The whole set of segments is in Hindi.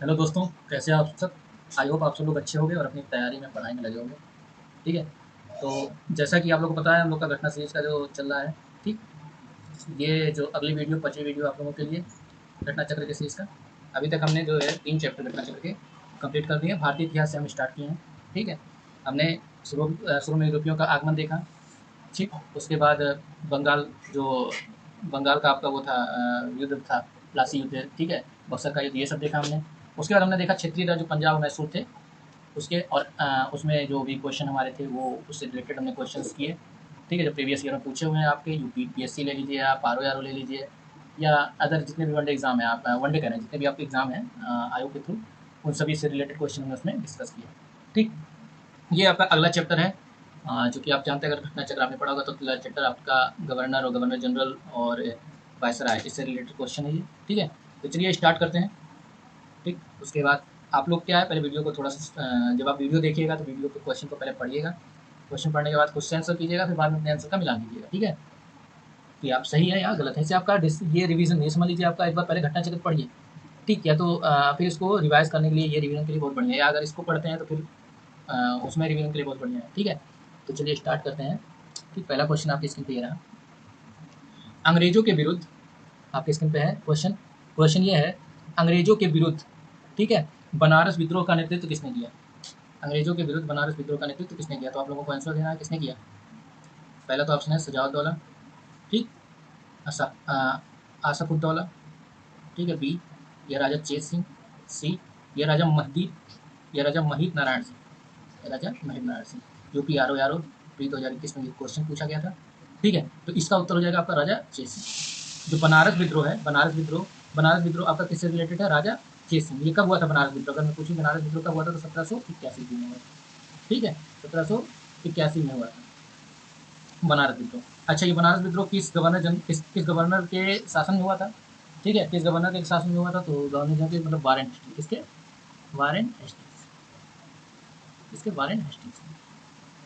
हेलो दोस्तों, कैसे हैं आप सब। आई होप आप सब लोग अच्छे होंगे और अपनी तैयारी में पढ़ाई में लगे होंगे। ठीक है। तो जैसा कि आप लोगों को पता है, हम लोग का घटना सीरीज का जो चल रहा है। ठीक। ये जो अगली वीडियो 25 वीडियो आप लोगों के लिए घटना चक्र के सीरीज का। अभी तक हमने जो है 3 चैप्टर घटना चक्र के कंप्लीट कर दिए हैं। भारतीय इतिहास से हम स्टार्ट किए हैं। ठीक है। हमने शुरू में यूरोपियों का आगमन देखा। ठीक। उसके बाद बंगाल जो बंगाल का आपका वो था, युद्ध था, प्लासी युद्ध। ठीक है। बक्सर का युद्ध, ये सब देखा हमने। उसके बाद हमने देखा क्षेत्रीय राज्य पंजाब और मैसूर थे उसके, और उसमें जो भी क्वेश्चन हमारे थे वो उससे रिलेटेड हमने क्वेश्चंस किए। ठीक है। जो प्रीवियस ईयर में पूछे हुए हैं आपके, यूपीपीएससी ले लीजिए, आप आर ले लीजिए, या अदर जितने भी वनडे एग्जाम है, आप वनडे कह रहे हैं, जितने भी आपके एग्जाम हैं आयोग के थ्रू, उन सभी से रिलेटेड क्वेश्चन हमने उसमें डिस्कस किया। ठीक। ये आपका अगला चैप्टर है। जो कि आप जानते हैं, अगर घटना चक्र आपने पढ़ा होगा तो अगला चैप्टर आपका गवर्नर और गवर्नर जनरल और वायसराय, इससे रिलेटेड क्वेश्चन है ये। ठीक है। तो चलिए स्टार्ट करते हैं। ठीक। उसके बाद आप लोग क्या है, पहले वीडियो को थोड़ा सा जब आप वीडियो देखिएगा तो वीडियो के क्वेश्चन को पहले पढ़िएगा। क्वेश्चन पढ़ने के बाद क्वेश्चन आंसर कीजिएगा, फिर बाद में अपने आंसर का मिलान कीजिएगा। ठीक है। कि आप सही है या गलत है, इसे आपका ये रिवीजन नहीं समझ लीजिए, आपका एक बार पहले घटना चक्र पढ़िए। ठीक है। तो फिर इसको रिवाइज करने के लिए, ये रिवीजन के लिए बहुत बढ़िया है। अगर इसको पढ़ते हैं तो फिर उसमें रिवीजन के लिए बहुत बढ़िया है। ठीक है। तो चलिए स्टार्ट करते हैं। ठीक। पहला क्वेश्चन आपकी स्क्रीन पे ये रहा। अंग्रेजों के विरुद्ध, आपके स्क्रीन पे है क्वेश्चन। क्वेश्चन ये है, अंग्रेजों के विरुद्ध, ठीक है, बनारस विद्रोह का नेतृत्व किसने किया। अंग्रेजों के विरुद्ध बनारस विद्रोह का नेतृत्व किसने किया, तो आप लोगों को आंसर देना है किसने किया। पहला तो ऑप्शन है सजाउद्दौला। ठीक। आसफुद्दौला। ठीक है। बी, यह राजा चेत सिंह। सी, यह राजा महदी, यह राजा महित नारायण सिंह, यह राजा Mahit Narayan Singh. UP R O R O pre 2021 में ये क्वेश्चन पूछा गया था। ठीक है। तो इसका उत्तर हो जाएगा आपका राजा चेत सिंह। जो बनारस विद्रोह है, बनारस विद्रोह आपका किससे रिलेटेड है, राजा चेत सिंह। ये कब हुआ था बनारस विद्रोह, अगर मैं पूछूँ बनारस विद्रोह कब हुआ था, तो 1781 में हुआ था। ठीक है। 1781 में हुआ था बनारस विद्रोह। अच्छा, ये बनारस विद्रोह किस गवर्नर के शासन में हुआ था। ठीक है। किस गवर्नर के शासन में हुआ था, तो गवर्नर जनरल के मतलब वारेन हेस्टिंग, किसके, वारेन हेस्टिंग्स, किसके, वारेन हेस्टिंग्स।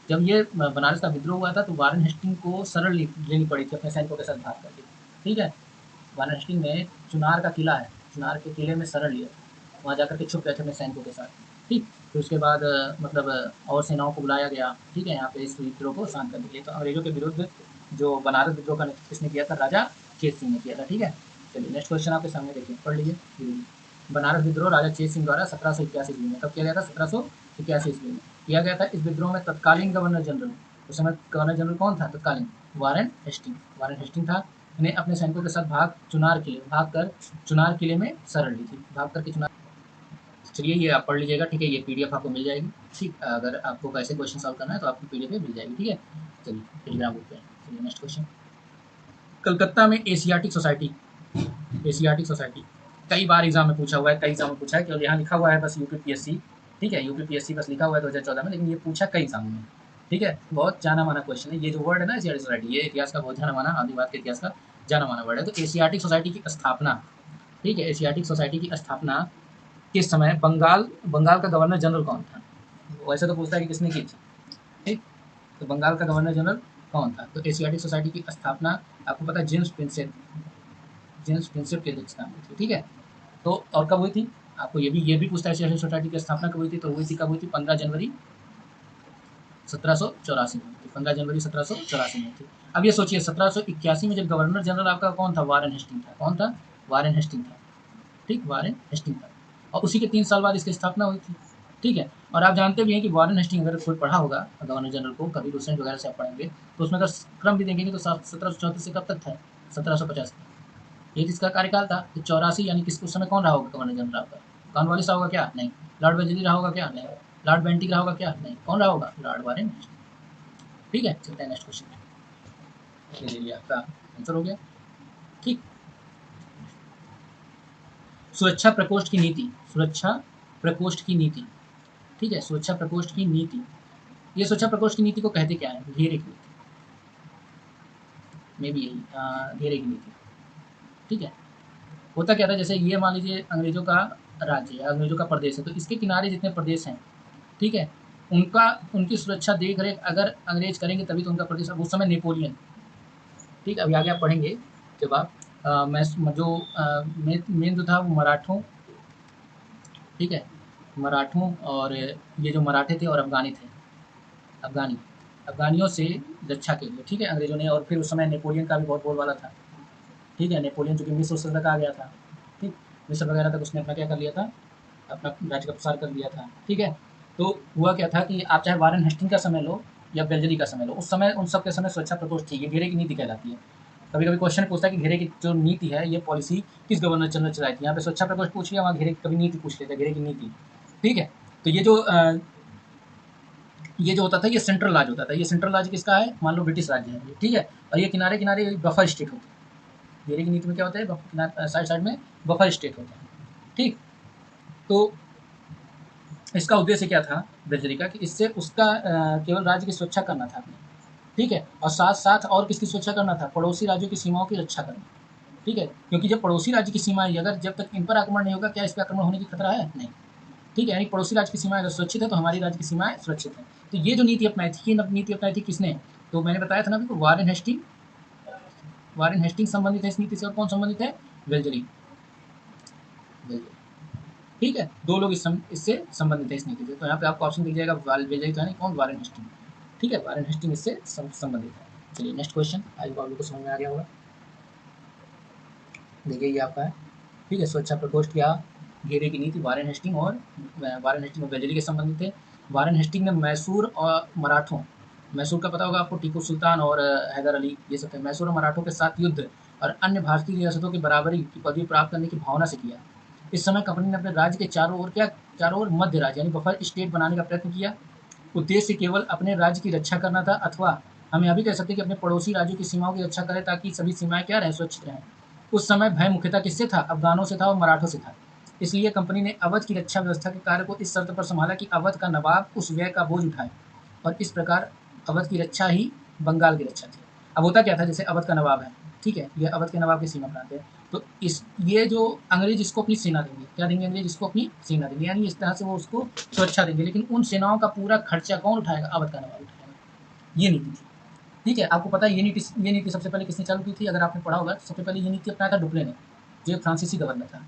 जब ये बनारस का विद्रोह हुआ था तो वारेन हेस्टिंग को शरण लेनी पड़ी थी अपने सैनिकों के साथ भाग करके। ठीक है। वारेन हेस्टिंग ने चुनार का किला है, चुनार के किले में शरण लिया, वहाँ जाकर के छुप गए थे अपने सैनिकों के साथ। ठीक। फिर उसके बाद मतलब और सेनाओं को बुलाया गया। ठीक है। यहाँ पे इस विद्रोह को शांत करने के लिए, तो अंग्रेजों के विरुद्ध जो बनारस विद्रोह का नेतृत्व किसने किया था, राजा चेत सिंह ने किया था। ठीक है। चलिए नेक्स्ट क्वेश्चन आपके सामने देखिए, पढ़ लीजिए। बनारस विद्रोह राजा चेत सिंह द्वारा 1781 ईस्वी में कब किया गया था, 1781 ईस्वी में किया गया था। इस विद्रोह में तत्कालीन गवर्नर जनरल, उस समय गवर्नर जनरल कौन था तत्कालीन, वारेन हेस्टिंग, वारेन हेस्टिंग था। ने अपने सैनिकों के साथ भाग कर चुनार किले में शरण ली थी, भाग करके चुनार। चलिए ये आप पढ़ लीजिएगा। ठीक है। ये पीडीएफ आपको मिल जाएगी। ठीक। अगर आपको ऐसे क्वेश्चन सॉल्व करना है तो आपको पीडीएफ मिल जाएगी। ठीक है। चलिए टेलीग्राम ग्रुप पे। चलिए नेक्स्ट क्वेश्चन। कलकत्ता में एशियाटिक सोसाइटी कई बार एग्जाम में पूछा हुआ है, कई एग्जाम में पूछा है, केवल यहाँ लिखा हुआ है बस यूपीपीएससी। ठीक है। यूपीपीएससी बस लिखा हुआ है 2014 में, लेकिन ये पूछा कई एग्जाम में। ठीक है। बहुत जाना माना क्वेश्चन है। ये जो वर्ड है ना एशियाटिक सोसाइटी, ये इतिहास का बहुत जाना माना, आदिवाद के इतिहास का जाना माना वर्ड है। तो एशियाटिक सोसाइटी की स्थापना, ठीक है, एशियाटिक सोसाइटी की स्थापना किस समय, बंगाल का गवर्नर जनरल कौन था। वैसे तो पूछता है कि किसने की थी। ठीक। तो बंगाल का गवर्नर जनरल कौन था, तो एशियाटिक सोसाइटी की स्थापना आपको पता है जेम्स प्रिंसेप की अध्यक्षता में थी। ठीक है। तो और कब हुई थी, आपको ये भी पूछता है एशियाटिक सोसाइटी की स्थापना कब हुई थी, तो हुई थी कब हुई थी, 15 जनवरी 1784 में हुई थी। 15 जनवरी 1784 में हुई थी। अब ये सोचिए 1781 में जब गवर्नर जनरल आपका कौन था, वारेन हेस्टिंग था। कौन था, वारेन हेस्टिंग था। ठीक। वारेन हेस्टिंग था। और उसी के 3 साल बाद इसकी स्थापना हुई थी। ठीक है। और आप जानते भी हैं कि वारेन हेस्टिंग, अगर कोई पढ़ा होगा गवर्नर जनरल को, कभी डोसेंट वगैरह से आप पढ़ेंगे, तो उसमें अगर क्रम भी देखेंगे तो 1734 से कब तक था, 1750 तक। ये किसका कार्यकाल था, तो 84, यानी किस उस समय कौन रहा होगा गवर्नर जनरल आपका, कॉर्नवालिस रहा होगा क्या, नहीं। लॉर्ड वेलेस्ली रहा होगा क्या, नहीं। लॉर्ड बेंटिक रहा होगा क्या, नहीं। कौन रहा होगा, लॉर्ड वारेन हेस्टिंग। ठीक है। चलते हैं नेक्स्ट क्वेश्चन। ये लिए आपका आंसर हो गया। ठीक। सुरक्षा प्रकोष्ठ की नीति, सुरक्षा प्रकोष्ठ की नीति, ठीक है, सुरक्षा प्रकोष्ठ की नीति। ये सुरक्षा प्रकोष्ठ की नीति को कहते क्या है, घेरे की नीति, मे भी यही घेरे की नीति। ठीक है। होता क्या था, जैसे ये मान लीजिए अंग्रेजों का राज्य है, अंग्रेजों का प्रदेश है, तो इसके किनारे जितने प्रदेश हैं, ठीक है, उनकी सुरक्षा देख रेख अगर अंग्रेज करेंगे तभी तो उनका प्रदेश। अब उस समय नेपोलियन, ठीक, अभी आगे आप पढ़ेंगे जब आप मैं जो मेन जो था वो ठीक है, मराठों और ये जो मराठे थे और अफ़गानी थे, अफ़गानियों से रक्षा के लिए, ठीक है, अंग्रेज़ों ने। और फिर उस समय नेपोलियन का भी बहुत बोलबाला था, ठीक है, नेपोलियन जो कि मिस्र उस्र तक आ गया था, ठीक, मिस्र वगैरह तक उसने अपना क्या कर लिया था, अपना राज्य का प्रसार कर लिया था, ठीक है। तो हुआ क्या था कि आप चाहे वारेन हेस्टिंग का समय लो या बेल्जरी का समय लो, उस समय उन सब के समय सुरक्षा प्रकोष्ठ थी, ये घेरे की नीति कहलाती है। कभी कभी क्वेश्चन पूछता है कि घेरे की जो नीति है, ये पॉलिसी किस गवर्नर जनरल चलाई थी। यहाँ पे सुरक्षा प्रकोष्ठ पूछ लिया, वहाँ घेरे की कभी नीति पूछ लेते हैं, घेरे की नीति, ठीक है। तो ये जो होता था, ये सेंट्रल राज होता था। ये सेंट्रल राज किसका है, मान लो ब्रिटिश राज्य है ये, ठीक है। और ये किनारे किनारे बफर स्टेट होते हैं। घेरे की नीति में क्या होता है, साइड साइड में बफर स्टेट होते हैं, ठीक। तो इसका उद्देश्य क्या था बेल्जरी का, कि इससे उसका केवल राज्य की सुरक्षा करना था अपनी, ठीक है। और साथ साथ और किसकी सुरक्षा करना था, पड़ोसी राज्यों की सीमाओं की रक्षा करना, ठीक है। क्योंकि जब पड़ोसी राज्य की सीमाएं, अगर जब तक इन पर आक्रमण नहीं होगा, क्या इस पर आक्रमण होने की खतरा है, नहीं, ठीक है। यानी पड़ोसी राज्य की सीमाएं अगर सुरक्षित है तो हमारी राज्य की सीमाएं सुरक्षित हैं। तो ये जो नीति अपनाई थी, ये नीति अपनाई थी किसने, तो मैंने बताया था ना अभी, वारेन हेस्टिंग संबंधित है इस नीति से। और कौन संबंधित है, बेल्जरी, ठीक है। दो लोग इससे संबंधित है इस नीति से। तो यहाँ पे आपको ऑप्शन दिख जाएगा, बेल्जरी तो है नहीं, कौन, वारेन हेस्टिंग, ठीक है, वारेन हेस्टिंग इससे संबंधित है। चलिए नेक्स्ट क्वेश्चन, आई होप आप लोग को समझ में आ गया होगा। देखिए ये आपका है, ठीक है, सुरक्षा प्रकोष्ठ या घेरे की नीति वारेन हेस्टिंग और बेल्जरी के संबंधित थे। वारेन हेस्टिंग ने मैसूर और मराठों, मैसूर का पता होगा आपको, टीपू सुल्तान और हैदर अली, ये सब थे, मैसूर और मराठों के साथ युद्ध और अन्य भारतीय रियासतों की बराबरी की पदवी प्राप्त करने की भावना से किया। इस समय कंपनी ने अपने राज्य के चारों ओर मध्य राज्य यानी बफर स्टेट बनाने का प्रयत्न किया। उद्देश्य केवल अपने राज्य की रक्षा करना था, अथवा हम यह भी कह सकते हैं कि अपने पड़ोसी राज्यों की सीमाओं की रक्षा करें, ताकि सभी सीमाएं क्या रहें, सुरक्षित रहें। उस समय भय मुख्यतः किससे था, अफगानों से था और मराठों से था। इसलिए कंपनी ने अवध की रक्षा व्यवस्था के कार्य को इस शर्त पर संभाला कि अवध का नवाब उस व्यय का बोझ उठाए, और इस प्रकार अवध की रक्षा ही बंगाल की रक्षा थी। अब होता क्या था, जैसे अवध का नवाब है, ठीक है, ये अवध के नवाब की सीमा बनाते हैं, तो इस ये जो अंग्रेज इसको अपनी सेना देंगे, क्या देंगे, अंग्रेज इसको अपनी सेना देंगे, यानी इस तरह से वो उसको सुरक्षा देंगे। लेकिन उन सेनाओं का पूरा खर्चा कौन उठाएगा, अवध का नवाब उठाएगा। ये नीति थी, ठीक है। आपको पता है ये नीति सबसे पहले किसने चालू की थी, अगर आपने पढ़ा होगा, सबसे पहले ये नीति अपनाया था डुप्ले ने, जो एक फ्रांसीसी गवर्नर था,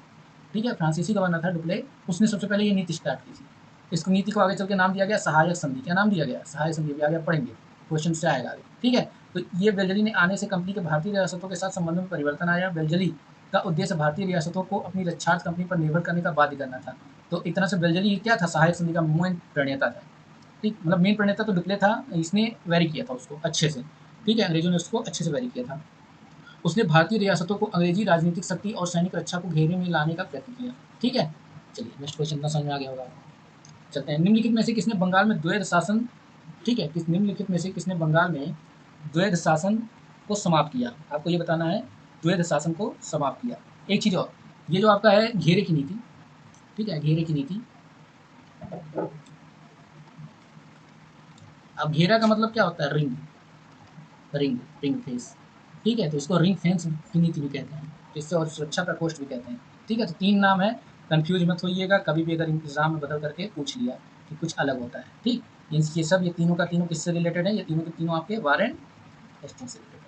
ठीक है, फ्रांसीसी गवर्नर था डुप्ले, उसने सबसे पहले ये नीति स्टार्ट की थी। इस नीति को आगे चल के नाम दिया गया सहायक संधि। क्या नाम दिया गया, सहायक संधि, अभी आगे पढ़ेंगे, क्वेश्चन से आएगा आगे, ठीक है। तो ये बेल्जली ने आने से कंपनी के भारतीय रियासतों के साथ संबंधों में परिवर्तन आया। बेल्जली का उद्देश्य भारतीय रियासतों को अपनी रक्षार्थ कंपनी पर निर्भर करने का बाध्य करना था। तो एक तरह से बेल्जली क्या था, सहायक संधि का मेन प्रणेता था, ठीक, मतलब मेन प्रणेता तो डुप्ले था, इसने वेरी किया था उसको अच्छे से, ठीक है, अंग्रेजों ने उसको अच्छे से वेरी किया था। उसने भारतीय रियासतों को अंग्रेजी राजनीतिक शक्ति और सैनिक रक्षा को घेरे में लाने का प्रयत्न किया, ठीक है। चलिए नेक्स्ट क्वेश्चन का समझ में आ गया होगा, चलते हैं। निम्नलिखित में से किसने बंगाल में द्वैध शासन, ठीक है, निम्नलिखित में से किसने बंगाल में द्वैध शासन को समाप्त किया, आपको ये बताना है, द्वैध शासन को समाप्त किया। एक चीज और, ये जो आपका है घेरे की नीति, ठीक है, घेरे की नीति। अब घेरा का मतलब क्या होता है, रिंग, रिंग फेंस, ठीक है, तो इसको रिंग फेंस की नीति भी कहते हैं, इससे और सुरक्षा प्रकोष्ठ भी कहते हैं, ठीक है। तो तीन नाम है, कंफ्यूज मत होइएगा कभी भी, अगर एग्जाम में बदल करके पूछ लिया कि कुछ अलग होता है, ठीक। ये सब, ये तीनों का तीनों किससे रिलेटेड है, ये तीनों के तीनों आपके वारेन हेस्टिंग से रिलेटेड है,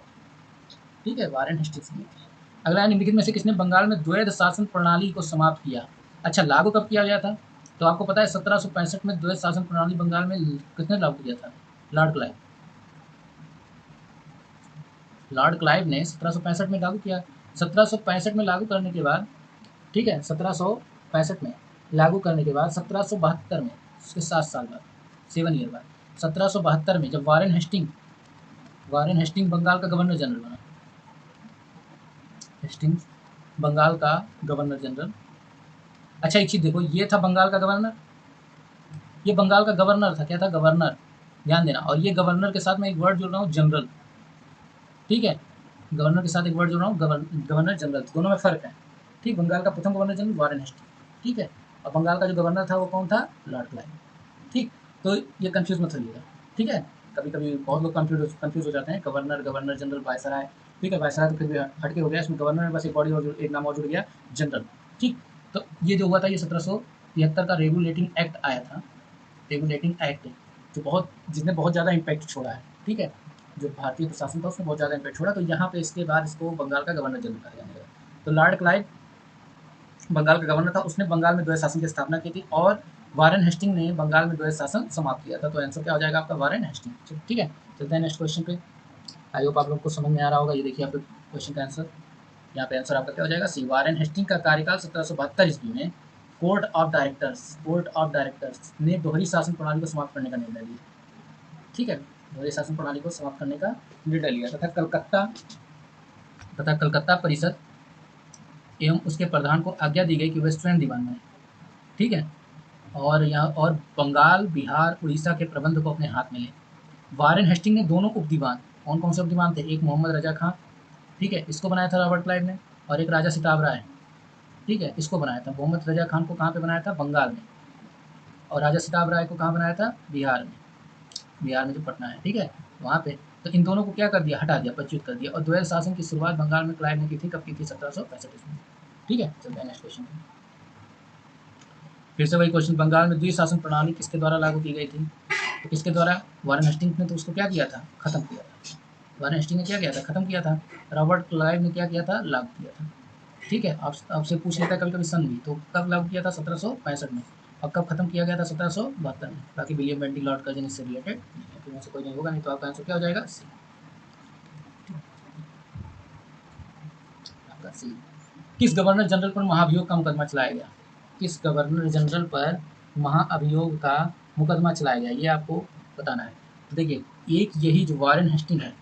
ठीक है, वारेन हेस्टिंग से नीति है। अगला है, निम्नलिखित में से किसने बंगाल में द्वैध शासन प्रणाली को समाप्त किया। अच्छा, लागू कब किया गया था, तो आपको पता है 1765 में द्वैध शासन प्रणाली बंगाल में किसने लागू किया था, लॉर्ड क्लाइव। लॉर्ड क्लाइव ने 1765 में लागू किया। 1765 में लागू करने के बाद, ठीक है, 1765 में लागू करने के बाद 1772 में, उसके 7 साल बाद, 7 ईयर बाद, 1772 में जब वारेन हेस्टिंग बंगाल का गवर्नर जनरल बना, हेस्टिंग्स बंगाल का गवर्नर जनरल। अच्छा एक चीज देखो, ये था बंगाल का गवर्नर, ये बंगाल का गवर्नर था, क्या था, गवर्नर, ध्यान देना। और ये गवर्नर के साथ मैं एक वर्ड जोड़ रहा हूँ, जनरल, ठीक है, गवर्नर के साथ एक वर्ड जोड़ रहा हूँ, गवर्नर जनरल, दोनों में फर्क है, ठीक। बंगाल का प्रथम गवर्नर जनरल वारेन हेस्टिंग, ठीक है, और बंगाल का जो गवर्नर था वो कौन था, लॉर्ड क्लाइव, ठीक। तो ये कंफ्यूज मत होइएगा, ठीक है। कभी कभी बहुत लोग कंफ्यूज हो जाते हैं, गवर्नर जनरल, वायसराय, ठीक है, वायसराय तो फिर भी हटके हो गया, इसमें गवर्नर में बस एक बॉडी और एक नाम और जुड़ गया, जनरल, ठीक। तो ये जो हुआ था, ये 1773 का रेगुलेटिंग एक्ट आया था, रेगुलेटिंग एक्ट, जिसने बहुत ज़्यादा इम्पैक्ट छोड़ा है, ठीक है, जो भारतीय प्रशासन था उसने बहुत ज़्यादा इम्पैक्ट छोड़ा। तो यहाँ पे इसके बाद इसको बंगाल का गवर्नर जनरल कहा जाने लगा। तो लॉर्ड क्लाइव बंगाल का गवर्नर था, उसने बंगाल में द्वैध शासन की स्थापना की थी और वारेन हेस्टिंग ने बंगाल में द्वैध शासन समाप्त किया था। तो आंसर क्या हो जाएगा आपका? Warren Hasting. ठीक है, चलते हैं नेक्स्ट क्वेश्चन पे। आई होप आप लोग को समझ में आ रहा होगा। ये देखिए आपके क्वेश्चन का आंसर, यहाँ पे आंसर आपका क्या हो जाएगा? सी। वारेन हेस्टिंग का कार्यकाल 1772 ईस्वी में कोर्ट ऑफ डायरेक्टर्स ने दोहरी शासन प्रणाली को समाप्त करने का निर्णय लिया। ठीक है, दोहरी शासन प्रणाली को समाप्त करने का निर्णय लिया तथा कलकत्ता परिषद एवं उसके प्रधान को आज्ञा दी गई कि वे स्वयं दीवान बने। ठीक है, और बंगाल, बिहार, उड़ीसा के प्रबंध को अपने हाथ में ले। वारेन हेस्टिंग ने दोनों उप दीवान, कौन कौन से उप दीवान थे? एक मोहम्मद रजा खां, ठीक है, इसको बनाया था रॉबर्ट क्लाइव ने, और एक राजा सिताब राय, ठीक है, इसको बनाया था। मोहम्मद रजा खान को कहाँ पे बनाया था? बंगाल में। और राजा सिताब राय को कहाँ बनाया था? बिहार में। बिहार में जो पटना है, ठीक है, वहाँ पे। तो इन दोनों को क्या कर दिया? हटा दिया, पदच्युत कर दिया। और द्वैध शासन की शुरुआत बंगाल में क्लाइव ने की थी। कब की थी? 1765 ईस्वी। ठीक है, चलते हैं नेक्स्ट क्वेश्चन। फिर से वही क्वेश्चन, बंगाल में द्विशासन प्रणाली किसके द्वारा लागू की गई थी? तो किसके द्वारा? वारेन हेस्टिंग्स ने तो उसको क्या किया था? खत्म किया था। वारेन हेस्टिंग्स ने क्या किया था? खत्म किया था। रॉबर्ट क्लाइव ने क्या किया था? लागू किया था। ठीक है, आपसे पूछ लेता है कभी कभी सन भी, तो कब लागू किया था? 1765 में। और कब खत्म किया गया था? 1772 में। बाकी विलियम बेंटिंग, लॉर्ड कर्जन इससे रिलेटेड नहीं है, कोई नहीं होगा, नहीं तो आपका आंसर क्या हो जाएगा? सी। आपका सी। किस गवर्नर जनरल पर महाभियोग का मुकदमा चलाया गया? किस गवर्नर जनरल पर महाअभियोग का मुकदमा चलाया गया, ये आपको बताना है। तो देखिए, एक यही जो वारेन हेस्टिंग है,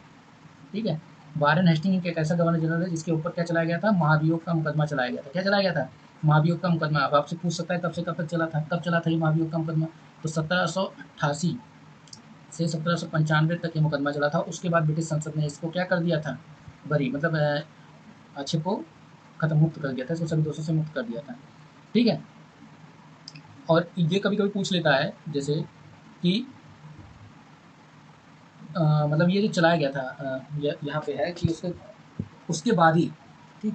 ठीक है, वारेन हेस्टिंग एक ऐसा गवर्नर जनरल है जिसके ऊपर क्या चलाया गया था? महाभियोग का मुकदमा चलाया गया था। क्या चलाया गया था? महाभियोग का मुकदमा। अब आपसे पूछ सकता है कब से कब तक चला था? कब चला था ये महाभियोग का मुकदमा? तो 1788 से 1795 तक ये मुकदमा चला था। उसके बाद ब्रिटिश संसद ने इसको क्या कर दिया था? बरी, मतलब अच्छे को खत्म, मुक्त कर दिया था, इसको सभी दोषों से मुक्त कर दिया था। ठीक है, और ये कभी कभी पूछ लेता है जैसे कि मतलब ये जो चलाया गया था, यहाँ पे है कि उसके बाद ही, ठीक,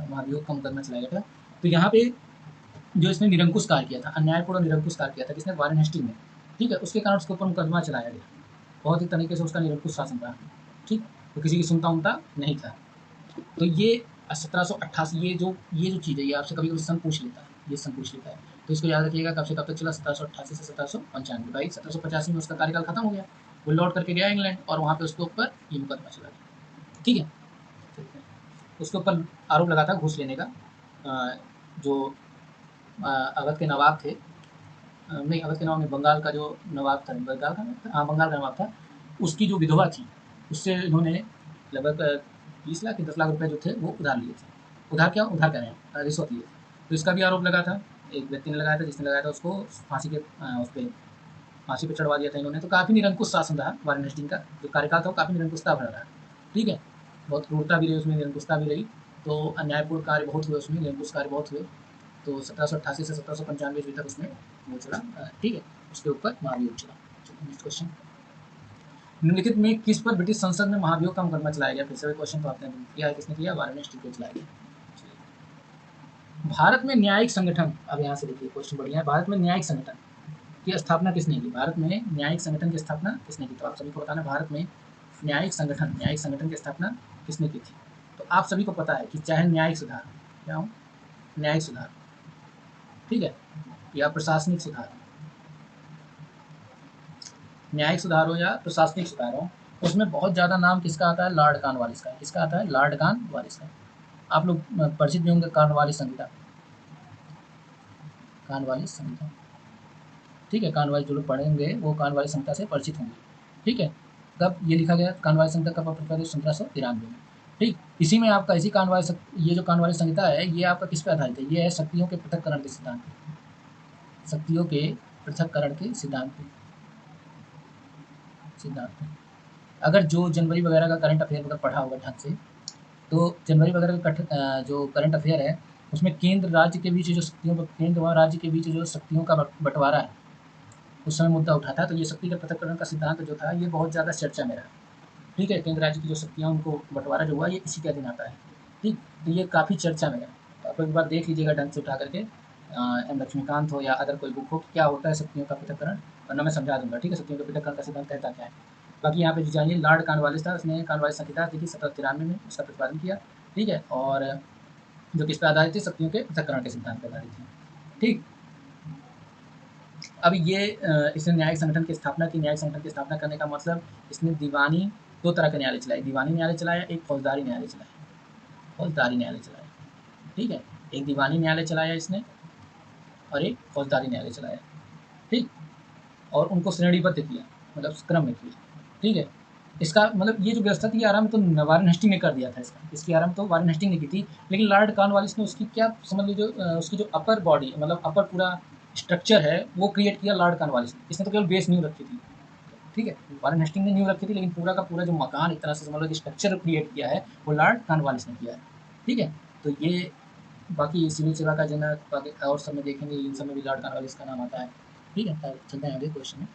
महाभियोग का मुकदमा चलाया गया था। तो यहाँ पे जो इसने निरंकुश कार्य किया था, अन्यायपूर्ण निरंकुश कार्य किया था, किसने? वारेन हेस्टिंग ने। ठीक है, उसके कारण उसके ऊपर मुकदमा चलाया गया। बहुत ही तरीके से उसका निरंकुश शासन रहा। ठीक, तो किसी की सुनता उनता नहीं था। तो ये 1788, ये जो चीज़ है, ये आपसे कभी कभी सन पूछ लेता है, ये सन पूछ लेता है। तो इसको याद रखिएगा, कब से कब तक चला? 1788 से 1795। भाई 1785 में उसका कार्यकाल खत्म हो गया, वो लौट करके गया इंग्लैंड, और वहाँ पे उसके ऊपर ये मुकदमा चला गया। ठीक है, उसके ऊपर आरोप लगा था घूस लेने का। जो अवध के नवाब थे, नहीं अवध के नवाब नहीं, बंगाल का जो नवाब था, बंगाल का नवाब था, उसकी जो विधवा थी, उससे इन्होंने लगभग 20 लाख या 10 लाख रुपए जो थे वो उधार लिए थे। उधार क्या कह रहे हैं? रिश्वत लिए। तो इसका भी आरोप लगा था, एक व्यक्ति ने लगाया था, जिसने लगाया था उसको फांसी पे चढ़वा दिया था इन्होंने। तो काफ़ी निरंकुश शासन रहा वारेन हेस्टिंग का, जो कार्यकाल था वो काफ़ी निरंकुशता भरा रहा। ठीक है, बहुत क्रूरता भी रही उसमें, निरंकुशता भी रही। तो अन्यायपूर्ण कार्य बहुत हुए उसमें, निरंकुश कार्य बहुत हुए। तो 1788 से 1795 ईस्वी तक उसमें वो चला। ठीक है, उसके ऊपर महाभियोग चला। नेक्स्ट क्वेश्चन, निम्नलिखित में किस पर ब्रिटिश संसद में महाभियोग का मुकदमा चलाया गया? फिर से क्वेश्चन तो आपने किया है, किसने किया? वारेन हेस्टिंग को चलाया गया। भारत में न्यायिक संगठन, अब यहाँ से देखिए क्वेश्चन बढ़िया है, भारत में न्यायिक संगठन की स्थापना किसने की? भारत में न्यायिक संगठन की स्थापना किसने की? तो आप सभी को बताना, भारत में न्यायिक संगठन की स्थापना किसने की थी? तो आप सभी को पता है कि चाहे न्यायिक सुधार, क्या हो? न्यायिक सुधार, ठीक है, या प्रशासनिक सुधार, न्यायिक सुधार हो या प्रशासनिक सुधार हो, उसमें बहुत ज़्यादा नाम किसका आता है? लॉर्ड कॉर्नवालिस का। किसका आता है? लॉर्ड कॉर्नवालिस का। आप लोग परिचित भी होंगे कॉर्नवालिस संहिता, कॉर्नवालिस संहिता। ठीक है, कॉर्नवालिस जो लोग पढ़ेंगे वो कॉर्नवालिस संहिता से परिचित होंगे। ठीक है, कब ये लिखा गया? कॉर्नवालिस संहिता कब प्रकाशित? 1793 में। ठीक, इसी में आपका इसी कॉर्नवालिस, ये जो कॉर्नवालिस संहिता है, ये आपका किस पे आधारित है? ये है शक्तियों के पृथक्करण के सिद्धांत, शक्तियों के पृथक्करण के सिद्धांत। अगर जो जनवरी वगैरह का करंट अफेयर अगर पढ़ा होगा ढंग से, तो जनवरी वगैरह का जो करंट अफेयर है, उसमें केंद्र राज्य के बीच जो शक्तियों, केंद्र व राज्य के बीच जो शक्तियों का बंटवारा है, उस समय मुद्दा उठा था। तो ये शक्ति के पृथक्करण का सिद्धांत जो था, ये बहुत ज़्यादा चर्चा में रहा। ठीक है, केंद्र राज्य की जो शक्तियाँ, उनको बंटवारा जो हुआ, ये इसी के अधीन आता है। ठीक, तो ये काफ़ी चर्चा में रहा। तो आप एक बार देख लीजिएगा ढंग से उठा करके, एम लक्ष्मीकांत हो या अदर कोई बुक हो, क्या होता है शक्तियों का पृथक्करण, वरना मैं समझा दूंगा। ठीक है, शक्तियों के पृथक्करण का सिद्धांत कहता क्या है। बाकी यहाँ पे जो जानिए, लॉर्ड कॉर्नवालिस था, उसने कॉर्नवालिस संहिता थी 1793 में उसका प्रतिपादन किया। ठीक है, और जो किस पर आधारित थी, शक्तियों के पृथक्करण के सिद्धांत पर आधारित थी। ठीक, अब ये इसने न्यायिक संगठन की स्थापना की। न्यायिक संगठन की स्थापना करने का मतलब इसने दीवानी, दो तरह के न्यायालय चलाए, दीवानी न्यायालय चलाया, एक फौजदारी न्यायालय चलाया, फौजदारी न्यायालय चलाया। ठीक है, एक दीवानी न्यायालय चलाया इसने और एक फौजदारी न्यायालय चलाया। ठीक, और उनको श्रेणीबद्ध किया, मतलब क्रम में किया। ठीक है, इसका मतलब ये जो व्यवस्था थी आराम तो वारेन हेस्टिंग ने कर दिया था इसकी आराम तो वारेन हेस्टिंग ने की थी, लेकिन लॉर्ड कॉर्नवालिस ने उसकी क्या समझ लीजिए उसकी जो अपर बॉडी मतलब अपर पूरा स्ट्रक्चर है वो क्रिएट किया लॉर्ड कॉर्नवालिस ने। इसने तो केवल बेस नींव रखी थी। ठीक है, वारेन हेस्टिंग ने नींव रखी थी, लेकिन पूरा का पूरा जो मकान एक तरह से समझ लो कि स्ट्रक्चर क्रिएट किया है वो लॉर्ड कॉर्नवालिस ने किया है। ठीक है, तो ये बाकी सिविल सेवा का जनक, बाकी और सब में देखेंगे इन सब में भी लॉर्ड कॉर्नवालिस का नाम आता है। ठीक है, चलते हैं आगे क्वेश्चन में,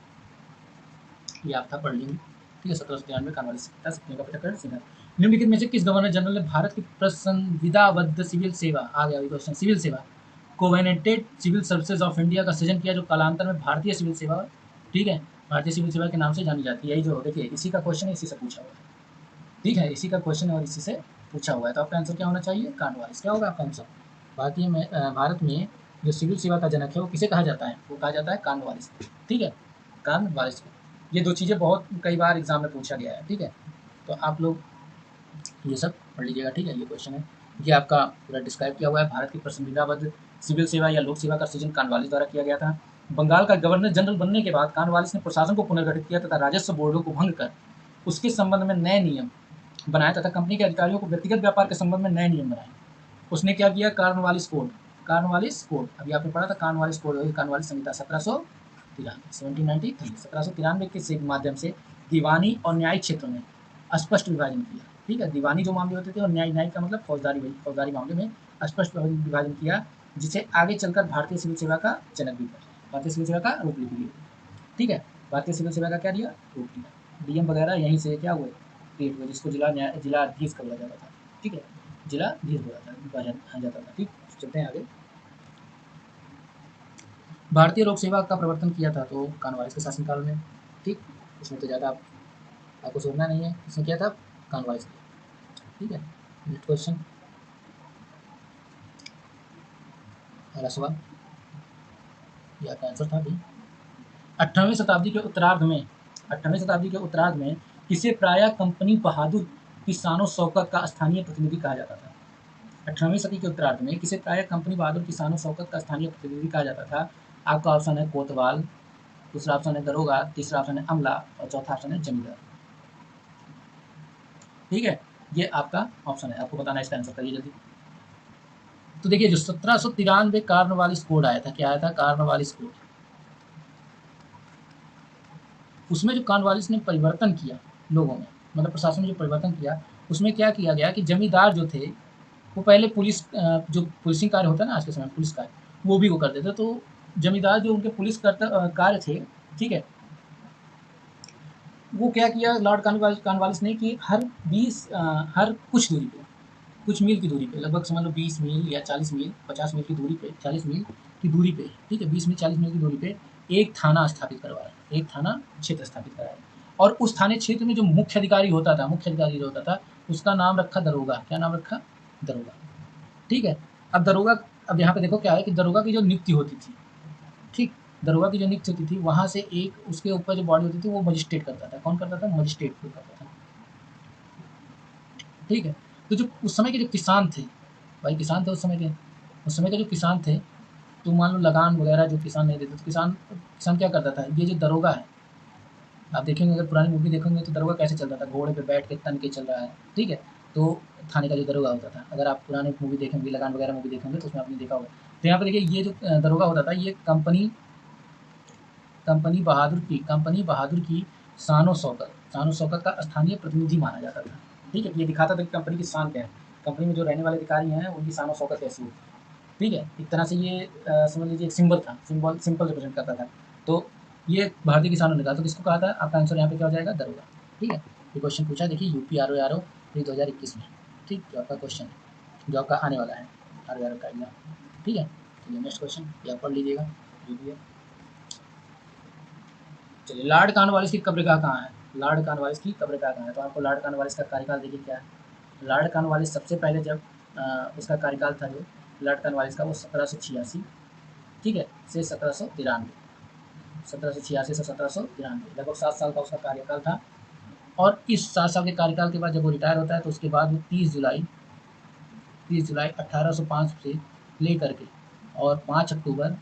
ये आप था पढ़ लेंगे। ठीक है, 1793 कॉर्नवालिस था शक्तियों का पृथक्करण सिद्धांत। निम्नलिखित में से किस गवर्नर जनरल ने भारत की पसंदीदाबद्ध सिविल सेवा, आ गया अभी क्वेश्चन, सिविल सेवा covenanted civil services of India का सृजन किया, जो कालांतर में भारतीय सिविल सेवा, ठीक है, भारतीय सिविल सेवा के नाम से जानी जाती है। यही जो देखिए इसी का क्वेश्चन है, इसी से पूछा हुआ है। ठीक है, इसी का क्वेश्चन है और इसी से पूछा हुआ है, तो आपका आंसर क्या होना चाहिए, कॉर्नवालिस। क्या होगा आपका आंसर? भारतीय में भारत में जो सिविल सेवा का जनक है वो किसे कहा जाता है? वो कहा जाता है कॉर्नवालिस। ठीक है, कॉर्नवालिस को। ये दो चीज़ें बहुत कई बार एग्जाम में पूछा गया है। ठीक है, तो आप लोग ये सब पढ़ लीजिएगा। ठीक है, ये क्वेश्चन है, ये आपका पूरा डिस्क्राइब किया हुआ है। भारत की पसंदीदाबद्ध सिविल सेवा या लोक सेवा का सृजन कॉर्नवालिस द्वारा किया गया था। बंगाल का गवर्नर जनरल बनने के बाद कॉर्नवालिस ने प्रशासन को पुनर्गठित किया तथा राजस्व बोर्डों को भंग कर उसके संबंध में नए नियम बनाए तथा कंपनी के अधिकारियों को व्यक्तिगत व्यापार के संबंध में नए नियम बनाए। उसने क्या किया? कॉर्नवालिस कोड, कॉर्नवालिस कोड अभी आपने पढ़ा था, कॉर्नवालिस कोड, कॉर्नवालिस संहिता 1793 के माध्यम से दीवानी और न्यायिक क्षेत्रों में स्पष्ट विभाजन किया। ठीक है, दीवानी जो मामले होते थे और न्यायिक का मतलब फौजदारी मामले में स्पष्ट विभाजन किया, जिसे आगे चलकर भारतीय सिविल सेवा का जनक भी कहा, भारतीय सिविल सेवा का रूप लिख लिया। ठीक है, भारतीय सिविल सेवा का क्या दिया? रूप लिया। डीएम वगैरह यहीं से क्या हुए? क्रिएट हुए, जिसको जिलाधीश का बोला जाता था। ठीक है, जिलाधीश बोला जाता था। ठीक, चलते हैं आगे। भारतीय लोक सेवा का प्रवर्तन किया था तो कॉर्नवालिस के शासनकाल में। ठीक, इसमें तो ज़्यादा आपको सोचना नहीं है, इसने किया था कॉर्नवालिस ने। ठीक है, नेक्स्ट क्वेश्चन, अगला सवाल, ये आपका आंसर था भी। 18वीं शताब्दी के उत्तरार्ध में किसे प्रायः कंपनी बहादुर की शानो शौकत का स्थानीय प्रतिनिधि कहा जाता था? 18वीं सदी के उत्तरार्ध में किसे प्रायः कंपनी बहादुर की शानो शौकत का स्थानीय प्रतिनिधि कहा जाता था? आपका ऑप्शन है कोतवाल, दूसरा ऑप्शन है दरोगा, तीसरा ऑप्शन है अमला और चौथा ऑप्शन है जमींदार। ठीक है, ये आपका ऑप्शन है, आपको बताना है, इसका आंसर करिए जल्दी। तो देखिए जो 1793 कॉर्नवालिस कोड आया था, क्या आया था? Cornwallis code. उसमें जो कॉर्नवालिस ने परिवर्तन किया लोगों में, मतलब प्रशासन में जो परिवर्तन किया, उसमें क्या किया गया कि जमींदार जो थे वो पहले पुलिस जो पुलिसिंग कार्य होता है ना आज के समय पुलिस कार्य, वो भी वो करते थे। तो जमींदार जो उनके पुलिस कार्य थे, ठीक है, वो क्या किया लॉर्ड कॉर्नवालिस ने कि हर कुछ दूरी पे, कुछ मील की दूरी पे, लगभग समझ लो 20 मील या 40 मील 50 मील की दूरी पे, 40 मील की दूरी पे, ठीक है, 20 मील 40 मील की दूरी पे एक थाना स्थापित करवाया, एक थाना क्षेत्र स्थापित कराया। और उस थाने क्षेत्र में जो मुख्य अधिकारी जो होता था उसका नाम रखा दरोगा। क्या नाम रखा? दरोगा। ठीक है, अब दरोगा, अब यहाँ पे देखो क्या है कि दरोगा की जो नियुक्ति होती थी, ठीक, दरोगा की जो नियुक्ति होती थी वहाँ से एक उसके ऊपर जो बॉडी होती थी वो मजिस्ट्रेट करता था। कौन करता था? मजिस्ट्रेट करता था। ठीक है, तो जो उस समय के जो किसान थे, भाई किसान थे उस समय के जो किसान थे, तो मान लो लगान वगैरह जो किसान नहीं देते तो किसान क्या करता था? ये जो दरोगा है, आप देखेंगे अगर पुरानी मूवी देखोगे तो दरोगा कैसे चलता था? घोड़े पे बैठ के तन के चल रहा है। ठीक है, तो थाने का जो दरोगा होता था, अगर आप पुराने मूवी देखेंगे, लगान वगैरह मूवी देखेंगे तो उसमें आपने देखा होगा। तो यहाँ पे देखिए ये जो दरोगा होता था ये कंपनी बहादुर की शानो शौकत का स्थानीय प्रतिनिधि माना जाता था। ठीक है, ये दिखाता था कि कंपनी की शान क्या है, कंपनी में जो रहने वाले अधिकारी हैं उनकी शानो शौकत कैसी है। ठीक है, एक तरह से ये समझ लीजिए एक सिंबल था, सिंपल रिप्रेजेंट करता था। तो ये भारतीय किसानों ने कहा, तो किसको कहा था? आपका आंसर यहाँ पे क्या हो जाएगा? दरोगा। ठीक है, ये क्वेश्चन पूछा देखिए यूपी आर ओ ये 2021 में। ठीक, जो आपका क्वेश्चन है, जो आपका आने वाला है आर का एग्जाम। ठीक है, चलिए नेक्स्ट क्वेश्चन ये आप पढ़ लीजिएगा जो भी है। चलिए, लॉर्ड कॉर्नवालिस की कब्रगाह कहाँ है? लॉर्ड कॉर्नवालिस की कब्रगाह कहाँ है? तो आपको लॉर्ड कॉर्नवालिस का कार्यकाल देखिए क्या है। लॉर्ड कॉर्नवालिस सबसे पहले जब उसका कार्यकाल था जो लॉर्ड कॉर्नवालिस का, वो 1786, ठीक है, से 1793, 1786 से 1793, लगभग 7 साल का उसका कार्यकाल था। और इस 7 साल के कार्यकाल के बाद जब वो रिटायर होता है तो उसके बाद वो 30 जुलाई 1805 से लेकर के और 5 अक्टूबर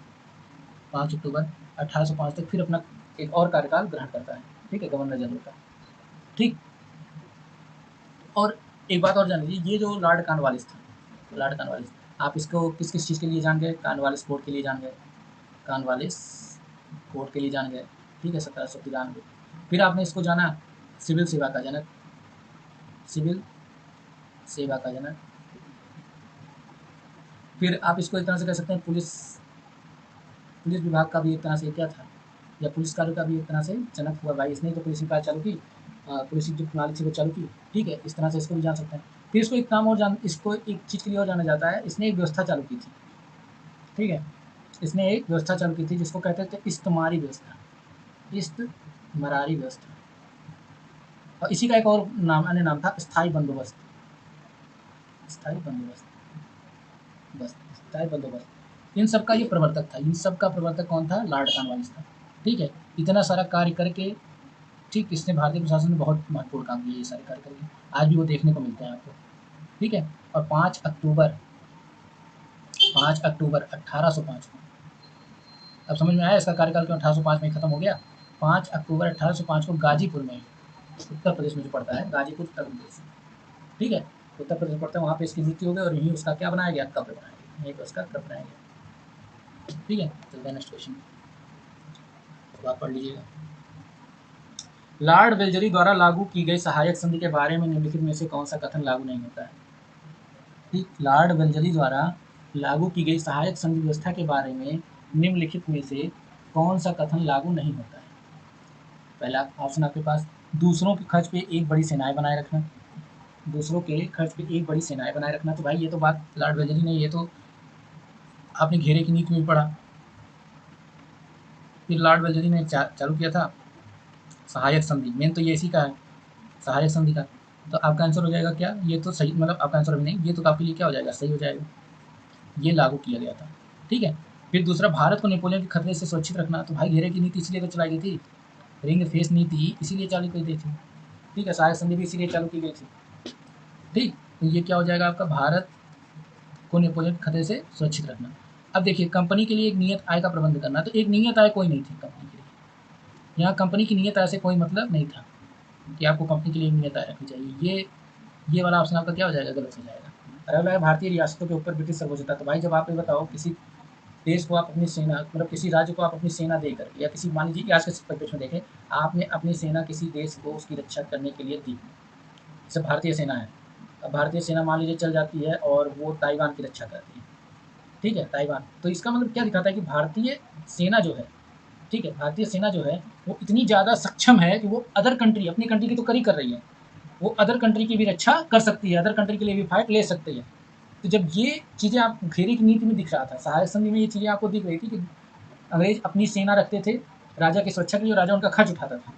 1805 तक फिर अपना एक और कार्यकाल ग्रहण करता है, ठीक है, गवर्नर जनरल का। ठीक, और एक बात और जान लीजिए, ये जो लॉर्ड कॉर्नवालिस था, लॉर्ड कॉर्नवालिस, आप इसको किस किस चीज़ के लिए जान गए? कॉर्नवालिस कोड के लिए जान गए, कॉर्नवालिस कोड के लिए जान गए, ठीक है, 1793। फिर आपने इसको जाना सिविल सेवा का जनक, सिविल सेवा का जनक। फिर आप इसको एक तरह से कह सकते हैं पुलिस विभाग का भी एक तरह से क्या था, या पुलिस कार्य का भी एक तरह से जनक हुआ भाई, इसने तो पुलिस की कार्य चालू की, पुलिस की जो प्रणाली थी वो चालू की, ठीक है, इस तरह से इसको भी जान सकते हैं। फिर इसको एक काम और इसको एक चीज़ के लिए और जाना जाता है, इसने एक व्यवस्था चालू की थी, ठीक है, इसने एक व्यवस्था चालू की थी जिसको कहते थे इस्तेमारी व्यवस्था, इस्तेमारी व्यवस्था। और इसी का एक और नाम, अन्य नाम था स्थायी बंदोबस्त, स्थायी बंदोबस्त, बस स्थायी बंदोबस्त। इन सब का ये प्रवर्तक था, इन सब का प्रवर्तक कौन था? लॉर्ड कॉर्नवालिस था, ठीक है। इतना सारा कार्य करके, ठीक, इसने भारतीय प्रशासन में बहुत महत्वपूर्ण काम किया, ये सारे कार्य करके आज भी वो देखने को मिलते हैं आपको, ठीक है। और 5 अक्टूबर 1805 को, अब समझ में आया इसका कार्यकाल क्यों 1805 में खत्म हो गया। 5 अक्टूबर 1805 को गाजीपुर में, उत्तर प्रदेश में जो पड़ता है, गाजीपुर उत्तर प्रदेश, ठीक है, उत्तर प्रदेश में पड़ता है, वहाँ पे इसकी मृत्यु हो गई और यही उसका क्या बनाया गया? कब्र बनाया गया, यहीं पर उसका कब्र बनाया गया, ठीक है। चलते हैं नेक्स्ट क्वेश्चन, बात पढ़ लीजिएगा। लॉर्ड वेल्जरी द्वारा लागू की गई सहायक संधि के बारे में निम्नलिखित में से कौन सा कथन लागू नहीं होता है? ठीक, लॉर्ड वेल्जरी द्वारा लागू की गई सहायक संधि व्यवस्था के बारे में निम्नलिखित में से कौन सा कथन लागू नहीं होता है? पहला ऑप्शन आपके पास, दूसरों के खर्च पे एक बड़ी सेनाएं बनाए रखना, दूसरों के खर्च पे एक बड़ी सेनाएं बनाए रखना। तो भाई ये तो बात लॉर्ड वेल्जरी ने, ये तो आपने घेरे की नीति में भी पढ़ा। फिर लॉर्ड वेल्जरी ने चालू किया था सहायक संधि, मेन तो ये इसी का है, सहायक संधि का। तो आपका आंसर हो जाएगा क्या? ये तो सही, मतलब आपका आंसर अभी नहीं, ये तो आपके लिए क्या हो जाएगा? सही हो जाएगा, ये लागू किया गया था, ठीक है। फिर दूसरा, भारत को नेपोलियन के खतरे से सुरक्षित रखना। तो भाई घेरे की नीति इसलिए तो चलाई गई थी, रिंग फेस नीति इसीलिए चालू की गई थी, ठीक है, सहायक संधि भी इसीलिए चालू की गई थी, ठीक। तो ये क्या हो जाएगा आपका? भारत को नेपोलियन खतरे से सुरक्षित रखना। अब देखिए, कंपनी के लिए एक नियत आय का प्रबंध करना, तो एक नियत आय कोई नहीं थी कंपनी के लिए, यहाँ कंपनी की नियत आय से कोई मतलब नहीं था कि आपको कंपनी के लिए नियत आय रखनी चाहिए। ये वाला ऑप्शन आपका क्या हो जाएगा? गलत हो जाएगा। अगला है भारतीय रियासतों के ऊपर ब्रिटिश सर्वोच्चता। तो भाई जब आप ये बताओ, किसी देश को आप अपनी सेना, मतलब किसी राज्य को आप अपनी सेना दे करके, या किसी, मान लीजिए आज के परिप्रेक्ष्य में देखें, आपने अपनी सेना किसी देश को उसकी रक्षा करने के लिए दी, जैसे भारतीय सेना है, अब भारतीय सेना मान लीजिए चल जाती है और वो ताइवान की रक्षा करती है, ठीक है, ताइवान। तो इसका मतलब क्या दिखाता है कि भारतीय सेना जो है, ठीक है, भारतीय सेना जो है वो इतनी ज़्यादा सक्षम है कि वो अदर कंट्री, अपनी कंट्री की तो कर ही कर रही है, वो अदर कंट्री की भी रक्षा कर सकती है, अदर कंट्री के लिए भी फाइट ले सकती है। तो जब ये चीज़ें आप घेरे की नीति में दिख रहा था, सहायक संधि में ये चीज़ें आपको दिख रही थी कि अंग्रेज अपनी सेना रखते थे राजा की सुरक्षा के लिए, राजा उनका खर्च उठाता था,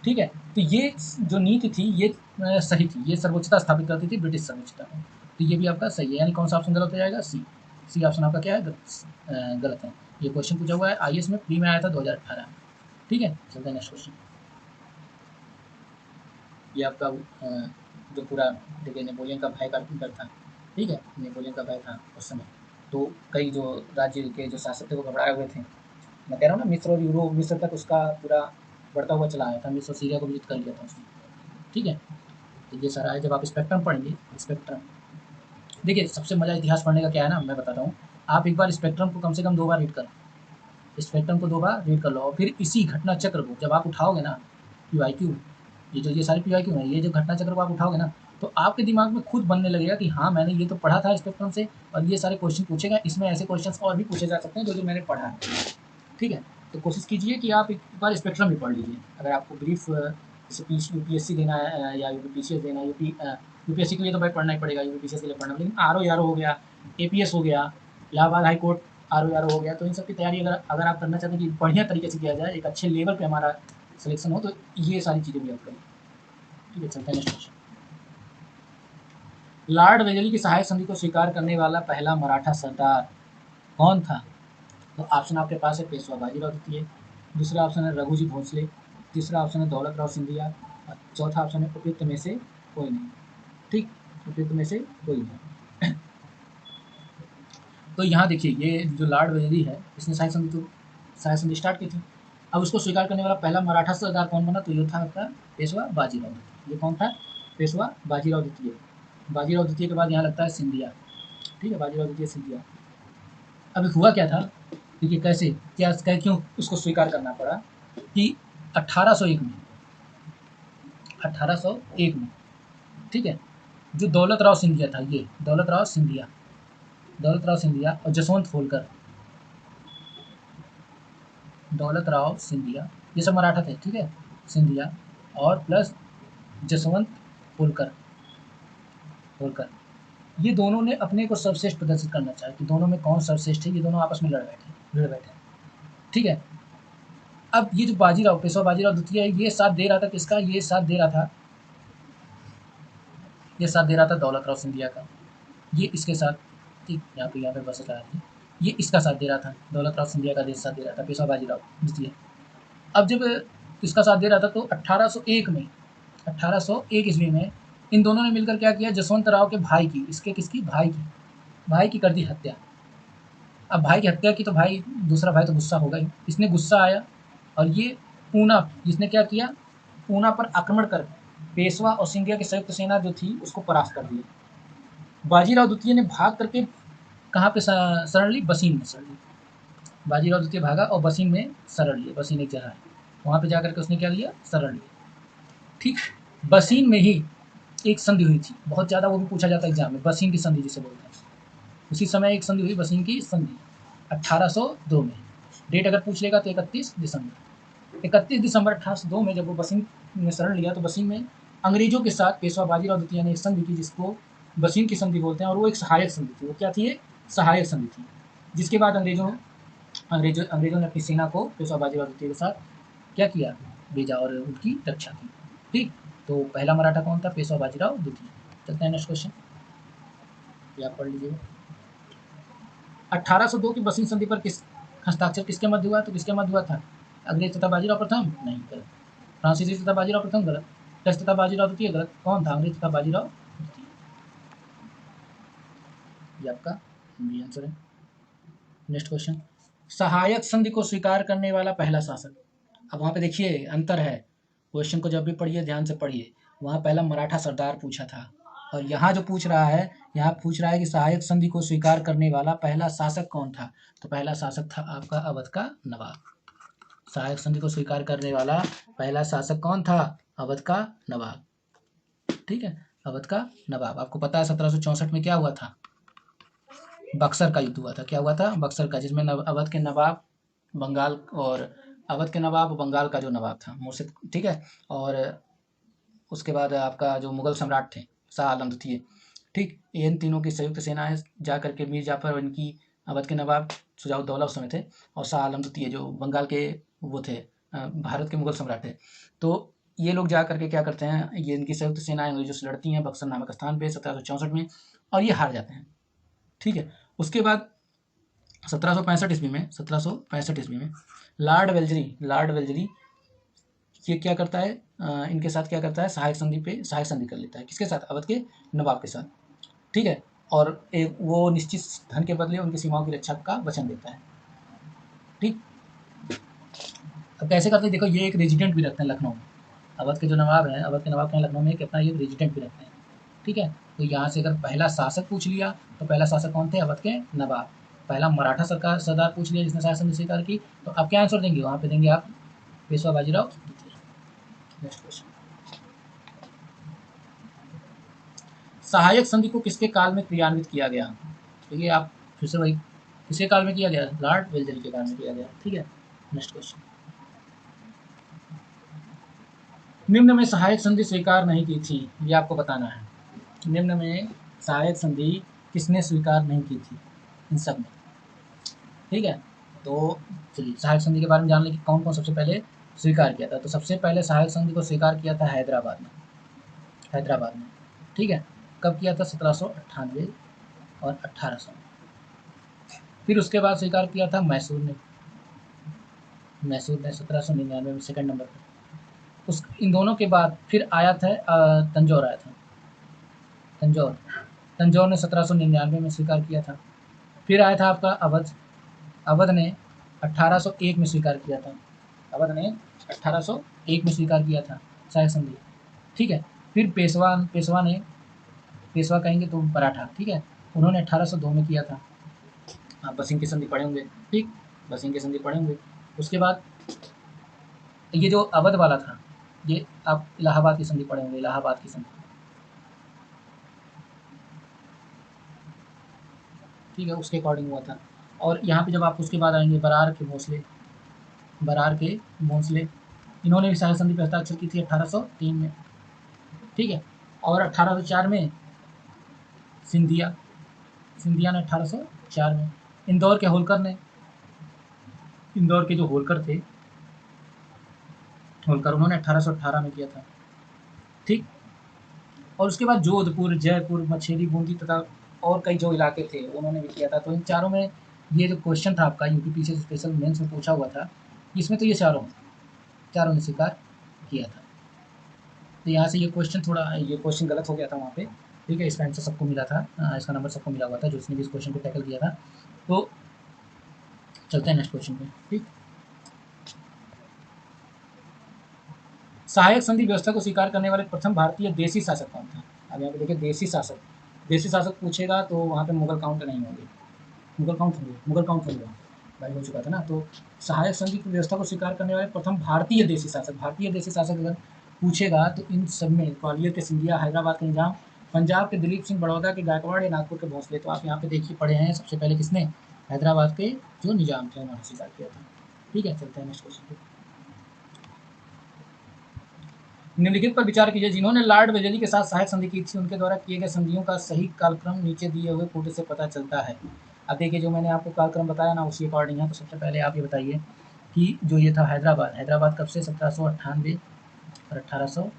ठीक है। तो ये जो नीति थी ये सही थी, ये सर्वोच्चता स्थापित करती थी, ब्रिटिश सर्वोच्चता। तो ये भी आपका सही है, यानी कौन सा ऑप्शन गलत हो जाएगा? सी ऑप्शन आपका क्या है? गलत है। ये क्वेश्चन पूछा हुआ है IAS में, प्री में आया था 2018, ठीक है। चलते हैं नेक्स्ट क्वेश्चन। ये आपका जो पूरा, देखिए, नेपोलियन का भाई का था, ठीक है, नेपोलियन का भाई था उस समय। तो कई जो राज्य के जो शासक थे वो घबराए हुए थे, मैं कह रहा हूँ ना, मिस्र और यूरोप, मिस्र तक उसका पूरा बढ़ता हुआ चला आया था, मिस्र सीरिया को विजिट कर लिया था उसने, ठीक है। तो ये सारा है। जब आप स्पेक्ट्रम पढ़ेंगे, स्पेक्ट्रम, देखिए सबसे मज़ा इतिहास पढ़ने का क्या है ना, मैं बताता हूँ, आप एक बार स्पेक्ट्रम को कम से कम 2 बार रीड कर, स्पेक्ट्रम को 2 बार रीड कर लो, और फिर इसी घटना चक्र को जब आप उठाओगे ना, PYQ, ये सारे PYQ है, ये जो घटना चक्र को आप उठाओगे ना, तो आपके दिमाग में खुद बनने लगेगा कि हाँ, मैंने ये तो पढ़ा था स्पेक्ट्रम से, और ये सारे क्वेश्चन पूछेगा, इसमें ऐसे क्वेश्चन और भी पूछे जा सकते हैं जो मैंने पढ़ा है, ठीक है। तो कोशिश कीजिए कि आप एक बार स्पेक्ट्रम भी पढ़ लीजिए, अगर आपको ब्रीफ, जैसे UPSC देना है या UPPCS देना है, UPSC के लिए तो भाई पढ़ना ही पड़ेगा, UPPCS के लिए पढ़ना, लेकिन RO हो गया, APS हो गया, इलाहाबाद हाई कोर्ट RO हो गया, तो इन सब की तैयारी अगर आप करना चाहते हैं कि बढ़िया तरीके से किया जाए, एक अच्छे लेवल पे हमारा सिलेक्शन हो, तो ये सारी चीज़ें भी आप करें, ठीक है। चलते हैं नेक्स्ट क्वेश्चन। लॉर्ड वेलेस्ली की सहायक संधि को स्वीकार करने वाला पहला मराठा सरदार कौन था? तो ऑप्शन आपके पास है पेशवा बाजीराव द्वितीय, दूसरा ऑप्शन है रघुजी भोसले, तीसरा ऑप्शन है दौलत राव सिंधिया और चौथा ऑप्शन है उपयुक्त में से कोई नहीं। ठीक, उपयुक्त में से कोई नहीं। तो यहाँ देखिए ये जो लॉर्ड वेलेस्ली है इसने सहायक संधि स्टार्ट की थी। अब उसको स्वीकार करने वाला पहला मराठा सरदार कौन बना? तो ये था आपका पेशवा बाजीराव द्वितीय। ये कौन था? पेशवा बाजीराव द्वितीय। बाजीराव द्वितीय के बाद यहाँ लगता है सिंधिया। ठीक है, बाजीराव द्वितीय सिंधिया। अब हुआ क्या था, देखिए कैसे क्या क्यों उसको स्वीकार करना पड़ा कि 1801 में 1801 में, ठीक है, जो दौलत राव सिंधिया था, ये दौलत राव सिंधिया और जसवंत फोलकर, दौलत राव सिंधिया ये सब मराठा थे, ठीक है, सिंधिया और प्लस जसवंत फोलकर ये दोनों ने अपने को सर्वश्रेष्ठ प्रदर्शित करना चाहा कि दोनों में कौन सर्वश्रेष्ठ है। ये दोनों आपस में लड़ बैठे, ठीक है। अब ये जो बाजीराव, पेशवा बाजीराव द्वितीय है, ये साथ दे रहा था किसका? ये साथ दे रहा था दौलत राव सिंधिया का। ये इसके साथ, ठीक, यहाँ पे बस रहा है, ये इसका साथ दे रहा था, दौलत राव सिंधिया का देश साथ दे रहा था, पेशवा बाजीराव द्वितीय। अब जब इसका साथ दे रहा था तो 1801 ईस्वी में इन दोनों ने मिलकर क्या किया? जसवंत राव के भाई की, किसकी भाई की कर दी हत्या। अब भाई की हत्या की तो भाई, दूसरा भाई तो गुस्सा होगा ही, इसने गुस्सा आया और ये ऊना, जिसने क्या किया? ऊना पर आक्रमण कर पेशवा और सिंधिया की संयुक्त सेना जो थी उसको परास्त कर दिया। बाजीराव द्वितीय ने भाग करके कहाँ पे शरण ली? बसीन में शरण ली। बाजीराव द्वितीय भागा और बसीन में शरण लिया। बसीन एक जगह है, वहाँ पे जाकर के उसने क्या लिया? शरण लिया। ठीक, बसीन में ही एक संधि हुई थी, बहुत ज़्यादा वो भी पूछा जाता है एग्जाम में, बसीन की संधि जिसे बोलते हैं। उसी समय एक संधि हुई, बसीन की संधि, 1802 में। डेट अगर पूछ लेगा तो 31 दिसंबर 1802 में जब वो बसीन में शरण लिया तो बसीन में अंग्रेजों के साथ पेशवा बाजीराव द्वितीय ने एक संधि की जिसको बसीन की संधि बोलते हैं, और वो एक सहायक संधि थी। वो क्या थी? सहायक संधि थी, जिसके बाद अंग्रेजों ने अपनी सेना को पेशवा बाजीराव द्वितीय के साथ क्या किया? भेजा और उनकी रक्षा की। ठीक, तो पहला मराठा कौन था? पेशवा बाजीराव द्वितीय। चलते हैं नेक्स्ट क्वेश्चन, ये आप पढ़ लीजिएगा। 1802 की बसीन संधि पर हस्ताक्षर किसके मध्य हुआ? तो किसके मध्य हुआ था? अंग्रेज तथा बाजीराव प्रथम? नहीं, गलत। फ्रांसीसी तथा बाजीराव प्रथम? गलत। डच तथा बाजीराव द्वितीय? गलत। कौन था? अंग्रेज तथा बाजीराव द्वितीय। ये आपका हिंदी आंसर है। नेक्स्ट क्वेश्चन, सहायक संधि को स्वीकार करने वाला पहला शासक। अब वहाँ पे देखिए अंतर है, क्वेश्चन को जब भी पढ़िए ध्यान से पढ़िए। वहाँ पहला मराठा सरदार पूछा था और यहाँ जो पूछ रहा है, यहाँ पूछ रहा है कि सहायक संधि को स्वीकार करने वाला पहला शासक कौन था? तो पहला शासक था आपका अवध का नवाब। सहायक संधि को स्वीकार करने वाला पहला शासक कौन था? अवध का नवाब। ठीक है, अवध का नवाब। आपको पता है 1764 में क्या हुआ था? बक्सर का युद्ध हुआ था। क्या हुआ था? बक्सर का, जिसमें अवध के नवाब बंगाल और अवध के नवाब बंगाल का जो नवाब था मुर्शिद, ठीक है, और उसके बाद आपका जो मुगल सम्राट थे शाह आलम द्वितीय, ठीक, इन तीनों की संयुक्त सेनाएं जा करके मीर जाफर और इनकी अवध के नवाब शुजाउद्दौला उस समय थे और शाह आलम द्वितीय जो बंगाल के वो थे, भारत के मुगल सम्राट थे। तो ये लोग जा करके क्या करते हैं, ये इनकी संयुक्त सेनाएं अंग्रेजों से लड़ती हैं बक्सर नामक स्थान पे 1764 में, और ये हार जाते हैं। ठीक है, उसके बाद 1765 ईस्वी में लॉर्ड वेल्जरी ये क्या करता है, इनके साथ क्या करता है? सहायक संधि कर लेता है। किसके साथ? अवध के नवाब के साथ। ठीक है, और एक वो निश्चित धन के बदले उनकी सीमाओं की रक्षा का वचन देता है। ठीक, अब कैसे करते हैं देखो, ये एक रेजिडेंट भी रखते हैं लखनऊ में। अवध के जो नवाब हैं, अवध के नवाब के लखनऊ में एक अपना ये रेजिडेंट भी रखते हैं। ठीक है, तो यहाँ से अगर पहला शासक पूछ लिया तो पहला शासक कौन थे? अवध के नवाब। पहला मराठा सरदार पूछ लिया जिसने सहायक संधि स्वीकार की, तो आप क्या आंसर देंगे? वहाँ पे देंगे आप पेशवा बाजीराव द्वितीय। नेक्स्ट क्वेश्चन, सहायक संधि को किसके काल में क्रियान्वित किया गया? देखिए आप फिर से वही, किसके काल में किया गया? लॉर्ड वेल्जरी के काल में किया गया। ठीक है, नेक्स्ट क्वेश्चन, निम्न में सहायक संधि स्वीकार नहीं की थी, ये आपको बताना है। निम्न में सहायक संधि किसने स्वीकार नहीं की थी इन सब में? ठीक है, तो चलिए सहायक संधि के बारे में जान लें कि कौन कौन सबसे पहले स्वीकार किया था। तो सबसे पहले सहायक संधि को स्वीकार किया था हैदराबाद में। ठीक है, कब किया था? 1798 और 1800। फिर उसके बाद स्वीकार किया था मैसूर ने 1799 में सेकंड नंबर पर। उस इन दोनों के बाद फिर आया था तंजौर आया था। तंजौर ने 1799 में स्वीकार किया था। फिर आया था आपका अवध। अवध ने 1801 में स्वीकार किया था। अवध ने 1801 में स्वीकार किया था सहायक संधि। ठीक है। फिर पेशवा कहेंगे तो मराठा। ठीक है, उन्होंने 1802 में किया था। आप बसिंग की संधि पढ़े होंगे। ठीक, बसिंग की संधि पढ़े होंगे। उसके बाद ये जो अवध वाला था, ये आप इलाहाबाद की संधि पढ़े होंगे। इलाहाबाद की संधि, ठीक है, उसके अकॉर्डिंग हुआ था। और यहाँ पे जब आप उसके बाद आएंगे बरार के भोंसले, इन्होंने भी सहायक संधि पर हस्ताक्षर की थी 1803 में। ठीक है। और 1804 में सिंधिया ने 1804 में। इंदौर के जो होलकर थे, उन्होंने 1818 में किया था। ठीक। और उसके बाद जोधपुर, जयपुर, मछली, बूंदी तथा और कई जो इलाके थे उन्होंने भी किया था। तो इन चारों में ये जो क्वेश्चन था आपका यूपी से स्पेशल मेंस में पूछा हुआ था, इसमें तो ये चारों ने स्वीकार किया था। तो यहाँ से ये क्वेश्चन गलत हो गया था वहाँ पे। ठीक है, इसका आंसर सबको मिला था, इसका नंबर सबको मिला हुआ था जिसने भी इस क्वेश्चन को टैकल किया था। तो चलते हैं नेक्स्ट क्वेश्चन पे। ठीक, सहायक संधि व्यवस्था को स्वीकार करने वाले प्रथम भारतीय देशी शासक कौन था? अब यहाँ पे देखिए देशी शासक पूछेगा तो वहाँ पे मुगल काउंट नहीं होंगे। मुगल काउंट होंगे भाई, हो चुका था ना। तो सहायक संधि की व्यवस्था को स्वीकार करने वाले प्रथम भारतीय देशी शासक अगर पूछेगा तो इन सब में ग्वालियर के सिंधिया, हैदराबाद के निजाम, पंजाब के दिलीप सिंह, बड़ौदा के गायकवाड़ या नागपुर के भोंसले। तो आप यहाँ पे देखिए पढ़े हैं सबसे पहले किसने? हैदराबाद के जो निजाम थे उन्होंने स्वीकार किया था। ठीक है, चलते हैं नेक्स्ट क्वेश्चन पे। निम्नलिखित पर विचार कीजिए, जिन्होंने लॉर्ड वेलेस्ली के साथ सहायक संधि की थी उनके द्वारा किए गए संधियों का सही कालक्रम नीचे दिए हुए फोटो से पता चलता है। अब देखिए जो मैंने आपको कालक्रम बताया ना उसी अकॉर्डिंग है। तो सबसे पहले आप ये बताइए कि जो ये था हैदराबाद कब से? 1798 और 1800।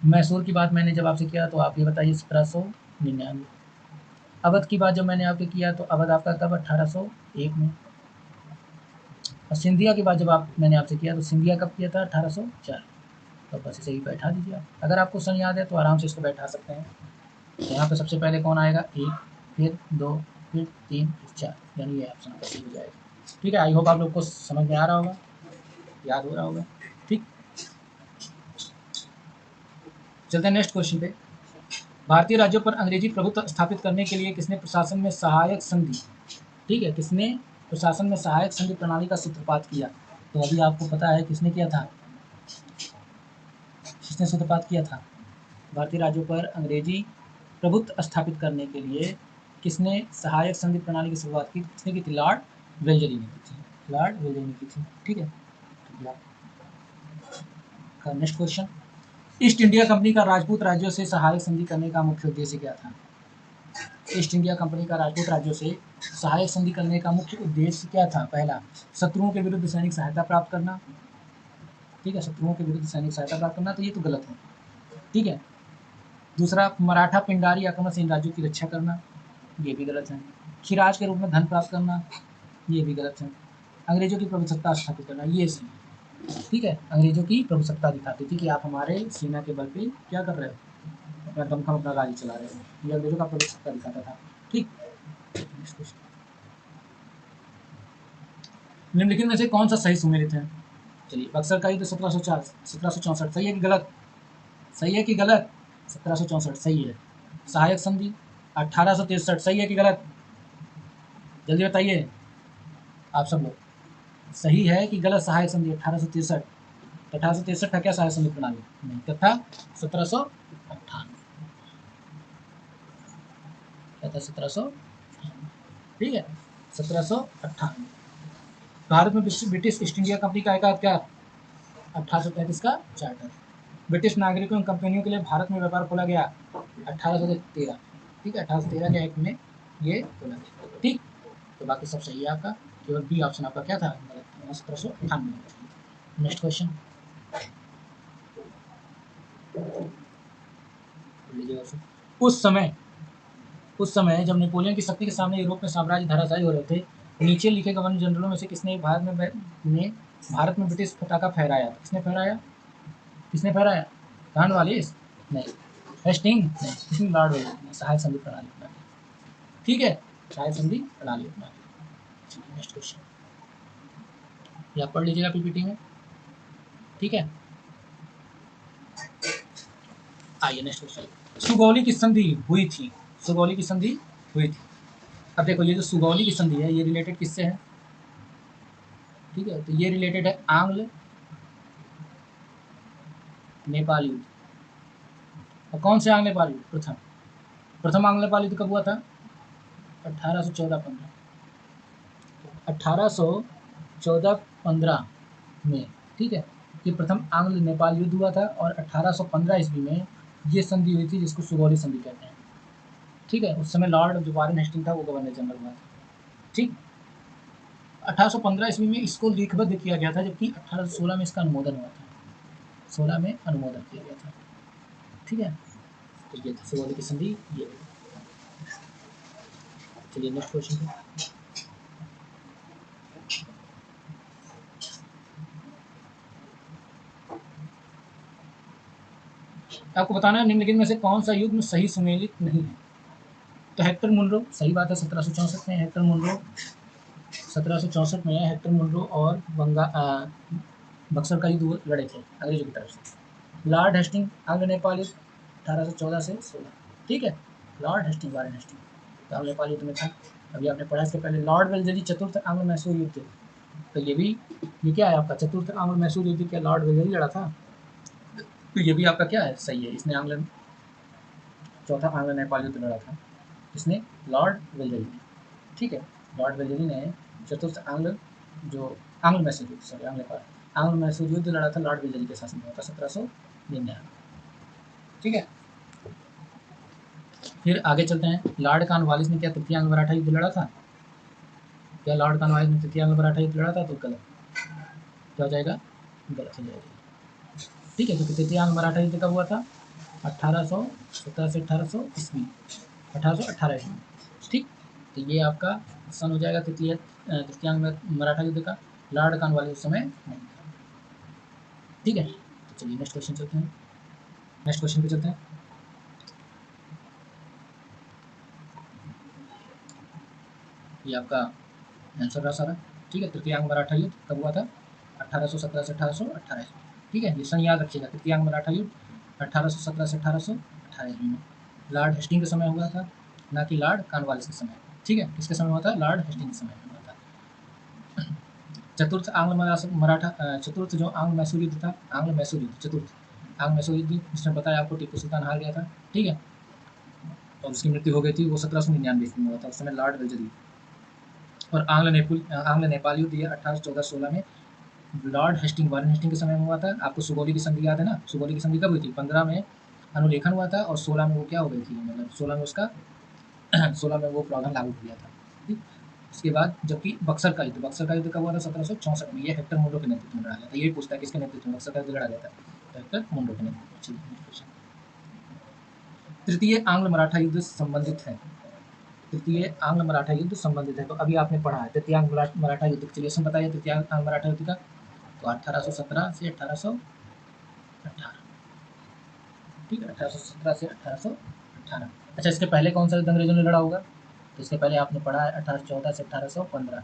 मैसूर की बात मैंने जब आपसे किया तो आप ये बताइए 1799। अवध की बात जब मैंने आपसे किया तो अवध आपका कब? 1801 में। और सिंधिया की बात जब मैंने आपसे किया तो सिंधिया कब किया था? 1804। तो बस इसे ही बैठा दीजिए आप। अगर आपको क्वेश्चन याद है तो आराम से इसको बैठा सकते हैं। तो यहाँ पे सबसे पहले कौन आएगा? 1, फिर 2, फिर 3, फिर 4, यानी ये ऑप्शन आपका सही हो जाएगा। ठीक है, आई होप आप लोग को समझ में आ रहा होगा, याद हो रहा होगा। ठीक, चलते हैं नेक्स्ट क्वेश्चन पे। भारतीय राज्यों पर अंग्रेजी प्रभुत्व स्थापित करने के लिए किसने प्रशासन में सहायक संधि, ठीक है, किसने प्रशासन में सहायक संधि प्रणाली का सूत्रपात किया? तो अभी आपको पता है किसने किया था, किसने सूत्रपात किया था? भारतीय राज्यों पर अंग्रेजी प्रभुत्व स्थापित करने के लिए किसने सहायक संधि प्रणाली की शुरुआत की? किसने की थी? लॉर्ड वेलेस्ली ने की थी। ठीक है, next question. East India company का राजपूत राज्यों से सहायक संधि करने का मुख्य उद्देश्य क्या था? ईस्ट इंडिया कंपनी का राजपूत राज्यों से सहायक संधि करने का मुख्य उद्देश्य क्या था? पहला, शत्रुओं के विरुद्ध सैनिक सहायता प्राप्त करना। ठीक है, शत्रुओं के विरुद्ध सैनिक सहायता प्राप्त करना, तो ये तो गलत है। ठीक है। दूसरा, मराठा पिंडारी आक्रमण से इन राज्यों की रक्षा करना, ये भी गलत है। खिराज के रूप में धन प्राप्त करना, ये भी गलत है। अंग्रेजों की प्रभुसत्ता स्थापित करना, ये सही। ठीक है, अंग्रेजों की प्रभुसत्ता दिखाती थी कि आप हमारे सेना के बल पे क्या कर रहे हो, अपना दमखम अपना राज्य चला रहे हो। ये अंग्रेजों का प्रभुसत्ता दिखाता था। ठीक, निम्नलिखित में से कौन सा सही सुमेलित है? चलिए, बक्सर का युद्ध 1764 सही है कि गलत? 1764 सही है। सहायक संधि 1863 सही है कि गलत? जल्दी बताइए आप सब लोग, सही है कि गलत? सहायक संधि 1863, 1863 था क्या सहायक संधि प्रणाली? नहीं, क्या था? 1758। क्या था? 1700। ठीक है, 1758। भारत में ब्रिटिश ईस्ट इंडिया कंपनी का आया क्या? 1835 का चार्टर। ब्रिटिश नागरिकों और कंपनियों के लिए भारत में व्यापार खोला गया 1813। ठीक है, 1813 के एक्ट में ये खोला गया। ठीक, तो बाकी सब सही है आपका, केवल बी ऑप्शन आपका क्या था? 1798। Next question. पढ़ लीजिएगा उसे। उस समय जब नेपोलियन की शक्ति के सामने यूरोप में साम्राज्य धराशायी हो रहे थे, नीचे लिखे गवर्नर जनरलों में से किसने भारत में ब्रिटिश पताका फहराया? किसने फहराया? कॉर्नवालिस? नहीं। हेस्टिंग? नहीं। किसने? लॉर्ड वेलर ने सहायक संधि प्रणाली अपनाई। ठीक है, सहायक संधि प्रणाली अपनाई। नेक्स्ट क्वेश्चन ये आप पढ़ लीजिएगा पीपीटी में। ठीक है, आइए नेक्स्ट क्वेश्चन। सुगौली की संधि हुई थी। सुगौली की संधि हुई थी। अब देखो ये जो सुगौली की संधि है ये रिलेटेड किससे है? ठीक है, तो ये रिलेटेड है आंग्ल नेपाल युद्ध। और कौन से आंग्ल नेपाल युद्ध? प्रथम आंग्ल नेपाल युद्ध कब हुआ था? 1814-15। 1814-15 में, ठीक है, ये प्रथम आंग्ल नेपाल युद्ध हुआ था। और 1815 ईस्वी में ये संधि हुई थी जिसको सुगौली संधि कहते हैं। ठीक है, उस समय लॉर्ड जो वारेन हेस्टिंग था वो गवर्नर जनरल हुआ था। ठीक, 1815 ईस्वी में इसको लिखबद्ध किया गया था, जबकि 1816 में इसका अनुमोदन हुआ था। 16 में अनुमोदन किया गया था। ठीक है, तो ये था सुगौली की संधि। ये चलिए नेक्स्ट क्वेश्चन। आपको बताना है निम्नलिखित में से कौन सा युग्म सही सुमेलित नहीं है? तो हेक्टर मुनरो, सही बात है, 1764 में हेक्टर मुनरो, 1764 में हेक्टर मुनरो और बक्सर का युद्ध लड़े थे अंग्रेजों की तरफ से। लॉर्ड हेस्टिंग आंग्ल नेपाल युद्ध 1814 से 16। ठीक है, लॉर्ड हेस्टिंग, वारेन हेस्टिंग तो आंग्ल नेपाल युद्ध में था। अभी आपने पढ़ा इसके पहले लॉर्ड वेल्जरी चतुर्थ आंग्ल मैसूर युद्ध। तो ये क्या है आपका? चतुर्थ आंग्ल मैसूर युद्ध क्या लॉर्ड वेल्जरी लड़ा था? तो ये भी आपका क्या है? सही है, इसने चौथा आंग्ल नेपाल युद्ध लड़ा था। इसने लॉर्ड वेल्जरी ने। ठीक है, लॉर्ड वेल्जरी ने चतुर्थ आंग्ल मैसूर युद्ध, सॉरी आंग्ल मैसूर युद्ध लड़ा था, लॉर्ड वेल्जरी के शासन में होता 1799। ठीक है, फिर आगे चलते हैं। लॉर्ड कॉर्नवालिस ने क्या तृतीय आंग्ल मराठा युद्ध लड़ा था? क्या लॉर्ड कॉर्नवालिस ने तृतीय आंग्ल मराठा युद्ध लड़ा था? तो गलत। क्या हो जाएगा? गलत हो जाएगा। ठीक है, तो तृतीय आंग्ल मराठा युद्ध कब हुआ था? 1817 से 1800 ईस्वी, 1818 ईस्वी। ठीक, तो ये आपका सन हो जाएगा तृतीयांग मराठा युद्ध का। लॉर्ड कॉर्नवालिस उस समय नहीं था। ठीक है, तो चलिए नेक्स्ट क्वेश्चन चलते हैं। नेक्स्ट क्वेश्चन पे चलते हैं। ये आपका आंसर रहा सारा। ठीक है, तृतीयांग मराठा युद्ध कब हुआ था? 1817 से 1818 ईस्वी। ठीक है, ये सन याद रखिएगा। तृतीयांग मराठा युद्ध 1817 से 1818 ईस्वी में लॉर्ड हेस्टिंग के समय हुआ था, ना कि लॉर्ड कॉर्नवालिस के समय। ठीक है, किसके समय हुआ था? लॉर्ड हेस्टिंग के समय हुआ था। चतुर्थ जो आंग्ल मैसूर युद्ध था, आंग्ल मैसूर युद्ध, चतुर्थ आंग्ल मैसूर युद्ध जिसने बताया आपको टीपू सुल्तान हार गया था। ठीक है, और उसकी मृत्यु हो गई थी, वो 1799 ईस्वी में हुआ था। उस समय लॉर्ड वेल्जरी। और आंग्ल नेपाल युद्ध ये 1814-16 में लॉर्ड हेस्टिंग, वारेन हेस्टिंग के समय में हुआ था। आपको सुगौली की संधि याद है ना? सुगौली की संधि कब हुई थी? 15 में अनुलेखन हुआ था और 16 में वो क्या हो गई थी, मतलब 16 में उसका 16 में वो प्रावधान लागू हो गया था। ठीक, उसके बाद जबकि बक्सर का युद्ध कब हुआ था? 1764 में। ये हेक्टर मुनरो के नेतृत्व में लड़ा गया था। ये पूछता है किसके नेतृत्व में बक्सर का युद्ध लड़ा गया था? हेक्टर मुनरो के नेतृत्व में। तृतीय आंग्ल मराठा युद्ध संबंधित है। तृतीय आंग्ल मराठा युद्ध संबंधित है, तो अभी आपने पढ़ा है तृतीय आंग्ल मराठा युद्ध। चलिए सम बताइए तृतीय आंग्ल मराठा युद्ध का। तो 1817 से 1818। ठीक है, 1817 से 1818। अच्छा, इसके पहले कौन सा युद्ध अंग्रेजों ने लड़ा होगा? तो इसके पहले आपने पढ़ा है 1814 से 1815,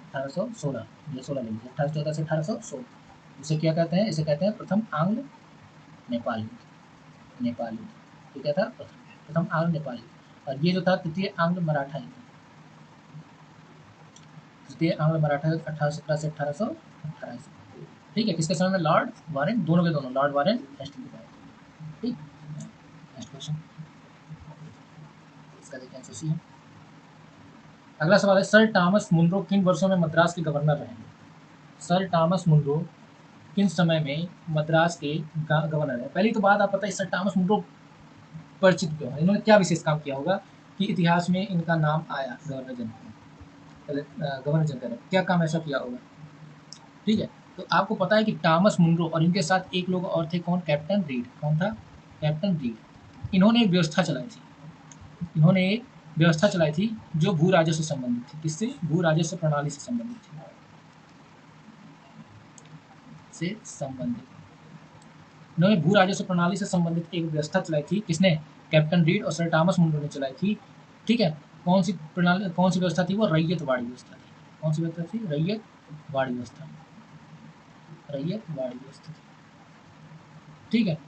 1816, ये 16 ले लीजिए, 1814 से 1816। इसे क्या कहते हैं? इसे कहते हैं प्रथम आंग्ल नेपाल युद्ध। ये क्या था? प्रथम आंग्ल नेपाल युद्ध। और ये जो था तृतीय आंग्ल मराठा युद्ध। तृतीय आंग्ल मराठा युद्ध 1817 से 1818। ठीक है, किसके समय में? लॉर्ड वारेन, दोनों के दोनों लॉर्ड वारेन हेस्टिंग के समय। ठीक, नेक्स्ट क्वेश्चन इसका देखिए आंसर सी है। अगला सवाल है, सर टॉमस मुनरो किन वर्षों में मद्रास के गवर्नर रहे? सर टॉमस मुनरो किन समय में मद्रास के गवर्नर है? पहली तो बात आप पता है, सर टॉमस मुनरो परिचित क्यों है? इन्होंने क्या विशेष काम किया होगा कि इतिहास में इनका नाम आया गवर्नर जनरल? क्या काम ऐसा किया होगा? ठीक है, तो आपको पता है कि टॉमस मुनरो और इनके साथ एक लोग और थे, कौन? Captain read. कौन था? Captain read. इन्होंने एक व्यवस्था चलाई थी, इन्होंने एक व्यवस्था चलाई थी जो भू राजस्व से संबंधित थी। किससे? भू राजस्व प्रणाली से संबंधित थी, से संबंधित। इन्होंने भू राजस्व प्रणाली से संबंधित एक व्यवस्था चलाई थी। किसने? कैप्टन रीड और सर थॉमस मुंडो ने चलाई थी। ठीक है, कौन सी प्रणाली, कौन सी व्यवस्था थी? वो रैयतवाड़ी व्यवस्था थी। कौन सी व्यवस्था थी? रैयतवाड़ी व्यवस्था, रैयतवाड़ी व्यवस्था थी। ठीक है,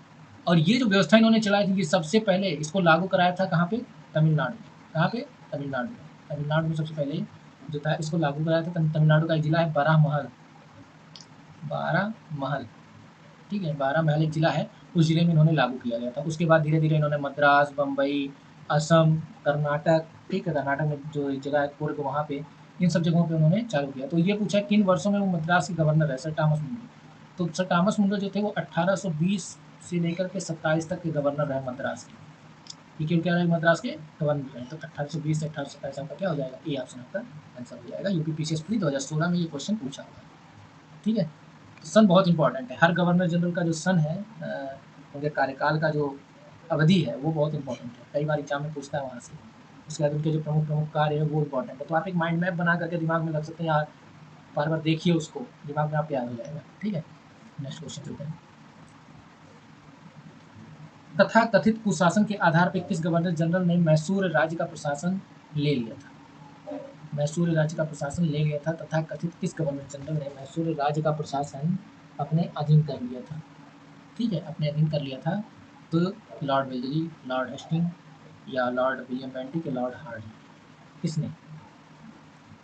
और ये जो व्यवस्था इन्होंने चलाई थी, ये सबसे पहले इसको लागू कराया था कहाँ पे? तमिलनाडु में। कहाँ पे? तमिलनाडु में। तमिलनाडु में सबसे पहले जो था इसको लागू कराया था। तमिलनाडु का एक जिला है बारामहल, बारामहल। ठीक है, बारामहल एक जिला है, उस जिले में इन्होंने लागू किया गया था। उसके बाद धीरे धीरे इन्होंने मद्रास, बम्बई, असम, कर्नाटक, ठीक है, कर्नाटक में जो एक जगह है कुर्ग, वहाँ पे, इन सब जगहों पे उन्होंने चालू किया। तो ये पूछा किन वर्षों में वो मद्रास के गवर्नर है? Sir Thomas Munro. तो सर थॉमस मुंडो जो थे वो 1820 से लेकर के 27 तक के गवर्नर रहे मद्रास के। ये क्यों क्या रहे? मद्रास के गवर्नर रहे। तो 1820 से 1827 आपका क्या हो जाएगा? ए ऑप्शन आपका आंसर हो जाएगा। यूपीपीसीएसपी 2016 में ये क्वेश्चन पूछा हुआ है। ठीक है, सन बहुत इंपॉर्टेंट है। हर गवर्नर जनरल का जो सन है, उनके कार्यकाल का जो अवधि है, वो बहुत इंपॉर्टेंट है। कई बार एग्जाम में पूछता है वहाँ से। उसके बाद उनके जो प्रमुख प्रमुख कार्य है वो इंपॉर्टेंट है। तो आप एक माइंड मैप बना करके दिमाग में रख सकते हैं यार, बार बार देखिए उसको, दिमाग में आप याद हो जाएगा। ठीक है, नेक्स्ट क्वेश्चन चलते हैं। तथा कथित कुशासन के आधार पर किस गवर्नर जनरल ने मैसूर राज्य का प्रशासन ले लिया था? मैसूर राज्य का प्रशासन ले लिया था। तथा कथित किस गवर्नर जनरल ने मैसूर राज्य का प्रशासन अपने अधीन कर लिया था? ठीक है, अपने अधीन कर लिया था। तो लॉर्ड वेलेस्ली, लॉर्ड हेस्टिंग, या लॉर्ड विलियम बेंटिक, या लॉर्ड हार्डी, किसने?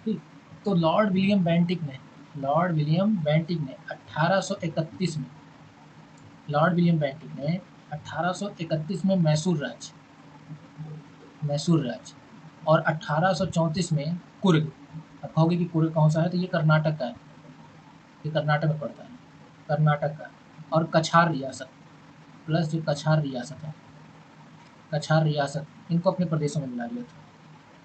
ठीक, तो लॉर्ड विलियम बेंटिक ने, लॉर्ड विलियम बेंटिक ने 1831 में, लॉर्ड विलियम बेंटिक ने 1831 में मैसूर राज्य, मैसूर राज्य, और 1834 में कुर्ग। अब कहोगे कि कुर्ग कौन सा है? तो ये कर्नाटक का है, ये कर्नाटक में पड़ता है, कर्नाटक का। और कछार रियासत, प्लस जो कछार रियासत है, कछार रियासत, इनको अपने प्रदेशों में मिला लिया था।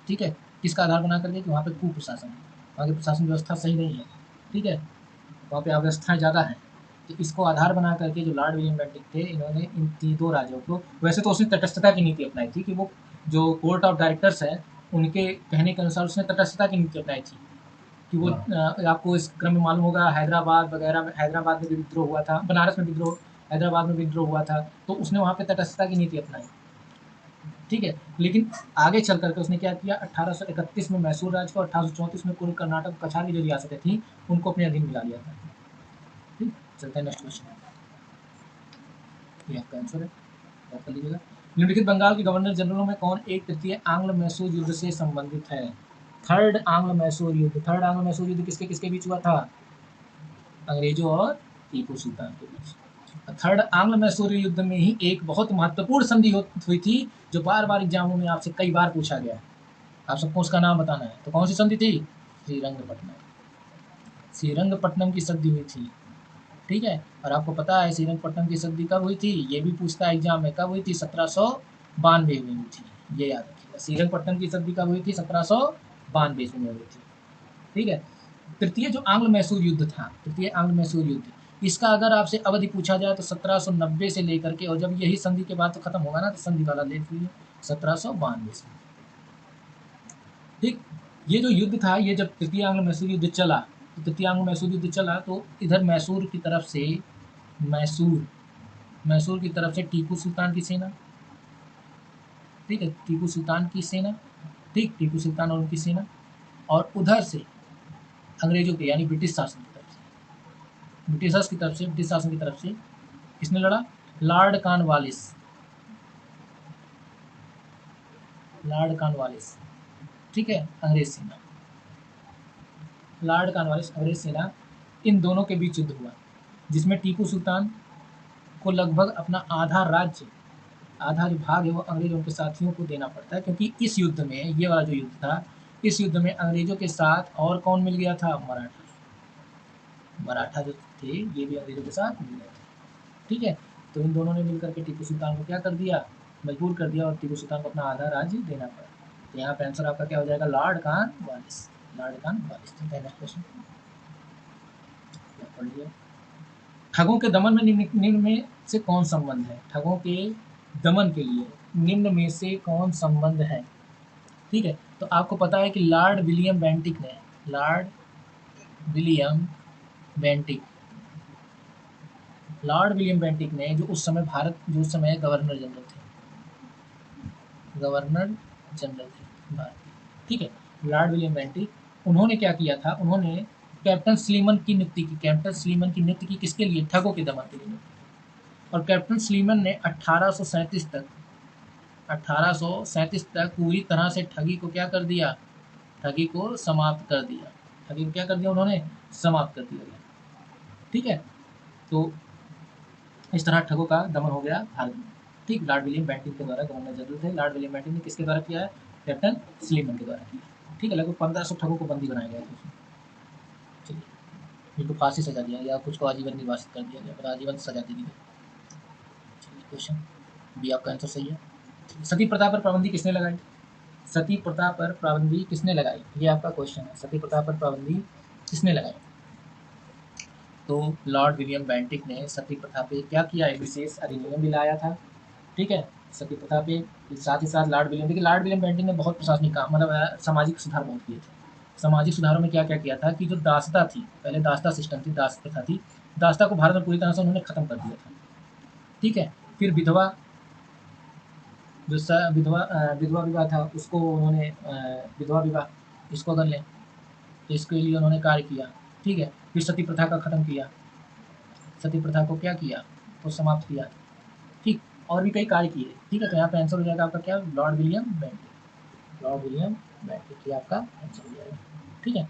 ठीक है, किसका आधार बना करके? कि वहाँ पे कुप्रशासन है, वहाँ की प्रशासन व्यवस्था सही नहीं है। ठीक है, वहाँ पे अव्यवस्थाएं ज़्यादा हैं। तो इसको आधार बना करके जो लॉर्ड विलियम बेंटिक थे, इन्होंने इन दो राज्यों को, वैसे तो उसने तटस्थता की नीति अपनाई थी कि वो जो कोर्ट ऑफ डायरेक्टर्स है उनके कहने के अनुसार उसने तटस्थता की नीति अपनाई थी कि वो आपको इस क्रम में मालूम होगा हैदराबाद वगैरह में, हैदराबाद में भी विद्रोह हुआ था, बनारस में विद्रोह, हैदराबाद में विद्रोह हुआ था, तो उसने वहाँ पे तटस्थता की नीति अपनाई। ठीक है, लेकिन आगे चल करके उसने क्या किया? 1831 में मैसूर राज्य को, 1834 में कुल कर्नाटक, कछार की जो रियासतें थी उनको अपने अधीन मिला लिया था। ठीक, चलते हैं नेक्स्ट क्वेश्चन। ये आपका आंसर है, याद कर लीजिएगा। निम्नलिखित बंगाल के गवर्नर जनरलों में कौन एक तृतीय आंग्ल मैसूर युद्ध से संबंधित है? थर्ड आंग्ल मैसूर युद्ध, थर्ड आंग्ल मैसूर युद्ध किसके किसके बीच हुआ था? अंग्रेजों और टीपू सुल्तान के बीच। थर्ड आंग्ल मैसूर युद्ध में ही एक बहुत महत्वपूर्ण संधि हुई थी जो बार बार एग्जामों में आपसे कई बार पूछा गया है। आप सबको उसका नाम बताना है। तो कौन सी संधि थी? श्रीरंगपट्टनम, श्रीरंगपट्टनम की संधि हुई थी। ठीक है, और आपको पता है श्रीरंगपट्टनम की संधि कब हुई थी? ये भी पूछता है एग्जाम में, कब हुई थी? 1792 में हुई थी, ये याद रखिएगा। श्रीरंगपट्टनम की संधि कब हुई थी? 1792 में हुई थी। ठीक है, तृतीय जो आंग्ल मैसूर युद्ध था, तृतीय आंग्ल मैसूर युद्ध, इसका अगर आपसे अवधि पूछा जाए तो 1790 से लेकर के, और जब यही संधि के बाद तो खत्म होगा ना, तो संधि वाला देख लीजिए 1792 से। ठीक, ये जो युद्ध था, ये जब तृतीय आंग्ल मैसूर युद्ध चला, तो तृतीय आंग्ल मैसूर युद्ध चला तो इधर मैसूर की तरफ से, मैसूर की तरफ से टीपू सुल्तान की सेना, ठीक है, टीपू सुल्तान की सेना, ठीक, टीपू सुल्तान और उनकी सेना, और उधर से अंग्रेजों के यानी ब्रिटिश शासन की तरफ से, ब्रिटिशर्स की तरफ से, ब्रिटिश शासन की तरफ से किसने लड़ा? लॉर्ड कॉर्नवालिस, लॉर्ड कॉर्नवालिस, ठीक है, अंग्रेज सेना, लॉर्ड कॉर्नवालिस, अंग्रेज सेना, इन दोनों के बीच युद्ध हुआ, जिसमें टीपू सुल्तान को लगभग अपना आधा राज्य, आधा जो भाग है वो अंग्रेजों के साथियों को देना पड़ता है, क्योंकि इस युद्ध में, ये वाला जो युद्ध था, इस युद्ध में अंग्रेजों के साथ और कौन मिल गया था? मराठा, मराठा जो थे ये भी अंग्रेजों के साथ मिल गए थे। ठीक है, तो इन दोनों ने मिलकर के टीपू सुल्तान को क्या कर दिया? मजबूर कर दिया, और टीपू सुल्तान को अपना आधा राज्य देना पड़ा। तो यहाँ पे आंसर आपका क्या हो जाएगा? Lord Cornwallis, Lord Cornwallis. ठीक है, नेक्स्ट क्वेश्चन पढ़िए। ठगों के दमन में निम्न में से कौन संबंध है? ठगों के दमन के लिए निम्न में से कौन संबंध है? ठीक है, तो आपको पता है कि लॉर्ड विलियम बेंटिक ने, Lord William Bentinck, Lord William Bentinck ने जो उस समय जो उस समय गवर्नर जनरल थे, गवर्नर जनरल थे भारत के, ठीक है, लॉर्ड विलियम बेंटिक, उन्होंने क्या किया था, उन्होंने कैप्टन स्लीमन की नियुक्ति की। कैप्टन स्लीमन की नियुक्ति की किसके लिए? ठगों के दमन के लिए। और कैप्टन स्लीमन ने 1837 तक पूरी तरह से ठगी को क्या कर दिया? ठगी को समाप्त कर दिया। ठगी को क्या कर दिया उन्होंने? समाप्त कर दिया गया। ठीक है, तो इस तरह ठगों का दमन हो गया भारत में। ठीक, लॉर्ड विलियम बेंटिक के द्वारा गवर्नर जनरल थे। लॉर्ड विलियम बेंटिक ने किसके द्वारा किया है? कैप्टन स्लीमन के द्वारा किया। ठीक है, लगभग 1500 ठगों को बंदी बनाया गया था। चलिए, जिनको फांसी सजा दिया गया, कुछ को आजीवन निर्वासित कर दिया गया, पर आजीवन सजा दे दी गई। चलिए, क्वेश्चन भी आपका आंसर सही है। सती प्रथा पर पाबंदी किसने लगाई? सती प्रथा पर पाबंदी किसने लगाई? ये आपका क्वेश्चन है। सती प्रथा पर पाबंदी किसने लगाई? तो लॉर्ड विलियम बेंटिक ने सती प्रथा पे क्या किया? एक विशेष अधिनियम भी लाया था। ठीक है, सती प्रथा पे। साथ ही साथ लॉर्ड विलियम बेंटिक ने बहुत प्रशासनिक काम, मतलब सामाजिक सुधार बहुत किए थे। सामाजिक सुधारों में क्या क्या किया था कि जो दासता थी, पहले दासता सिस्टम थी, दास प्रथा थी, दासता को भारत में पूरी तरह से उन्होंने खत्म कर दिया था। ठीक है, फिर विधवा, जो विधवा विवाह था उसको उन्होंने विधवा विवाह इसको कर लें, तो इसके लिए उन्होंने कार्य किया। ठीक है, फिर सती प्रथा का खत्म किया, सती प्रथा को क्या किया? तो समाप्त किया। ठीक, और भी कई कार्य किए। ठीक है, तो यहाँ पे आंसर हो जाएगा आपका क्या? Lord William Bentinck. Lord William Bentinck ये आपका आंसर हो जाएगा। ठीक है,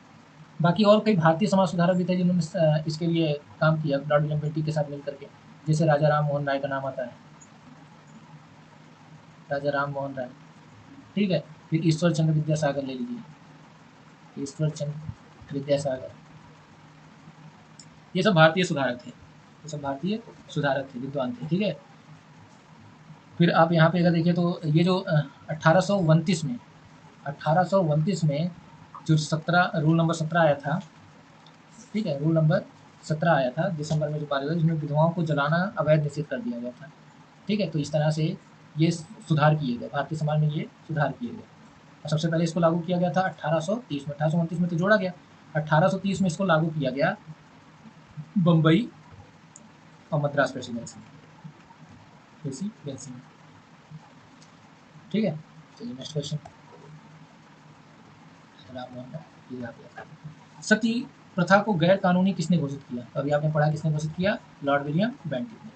बाकी और कई भारतीय समाज सुधारक भी थे जिन्होंने इसके लिए काम किया लॉर्ड विलियम बेंटिक के साथ मिल करके। जैसे राजा राम मोहन राय का नाम आता है, राजा राम मोहन राय। ठीक है, फिर ईश्वर चंद्र विद्यासागर ले लीजिए, ईश्वर चंद्र विद्यासागर, ये सब भारतीय सुधारक थे, ये सब भारतीय सुधारक थे, विद्वान थे। ठीक है, फिर आप यहाँ पे अगर देखिए तो ये जो 1829 में 1829 में जो 17 रूल नंबर 17 आया था। ठीक है, रूल नंबर 17 आया था दिसंबर में जो पारित हुआ, जिसमें विधवाओं को जलाना अवैध निषिद्ध कर दिया गया था। ठीक है, तो इस तरह से ये सुधार किए गए, भारतीय समाज में ये सुधार किए गए। और सबसे पहले इसको लागू किया गया था 1830 में, 1829 में तो जोड़ा गया, 1830 में इसको लागू किया गया बम्बई और मद्रास प्रेसिडेंसी में। ठीक है, चलिए नेक्स्ट क्वेश्चन। सती प्रथा को गैर कानूनी किसने घोषित किया? तो अभी आपने पढ़ा किसने घोषित किया? लॉर्ड विलियम बेंटिक ने।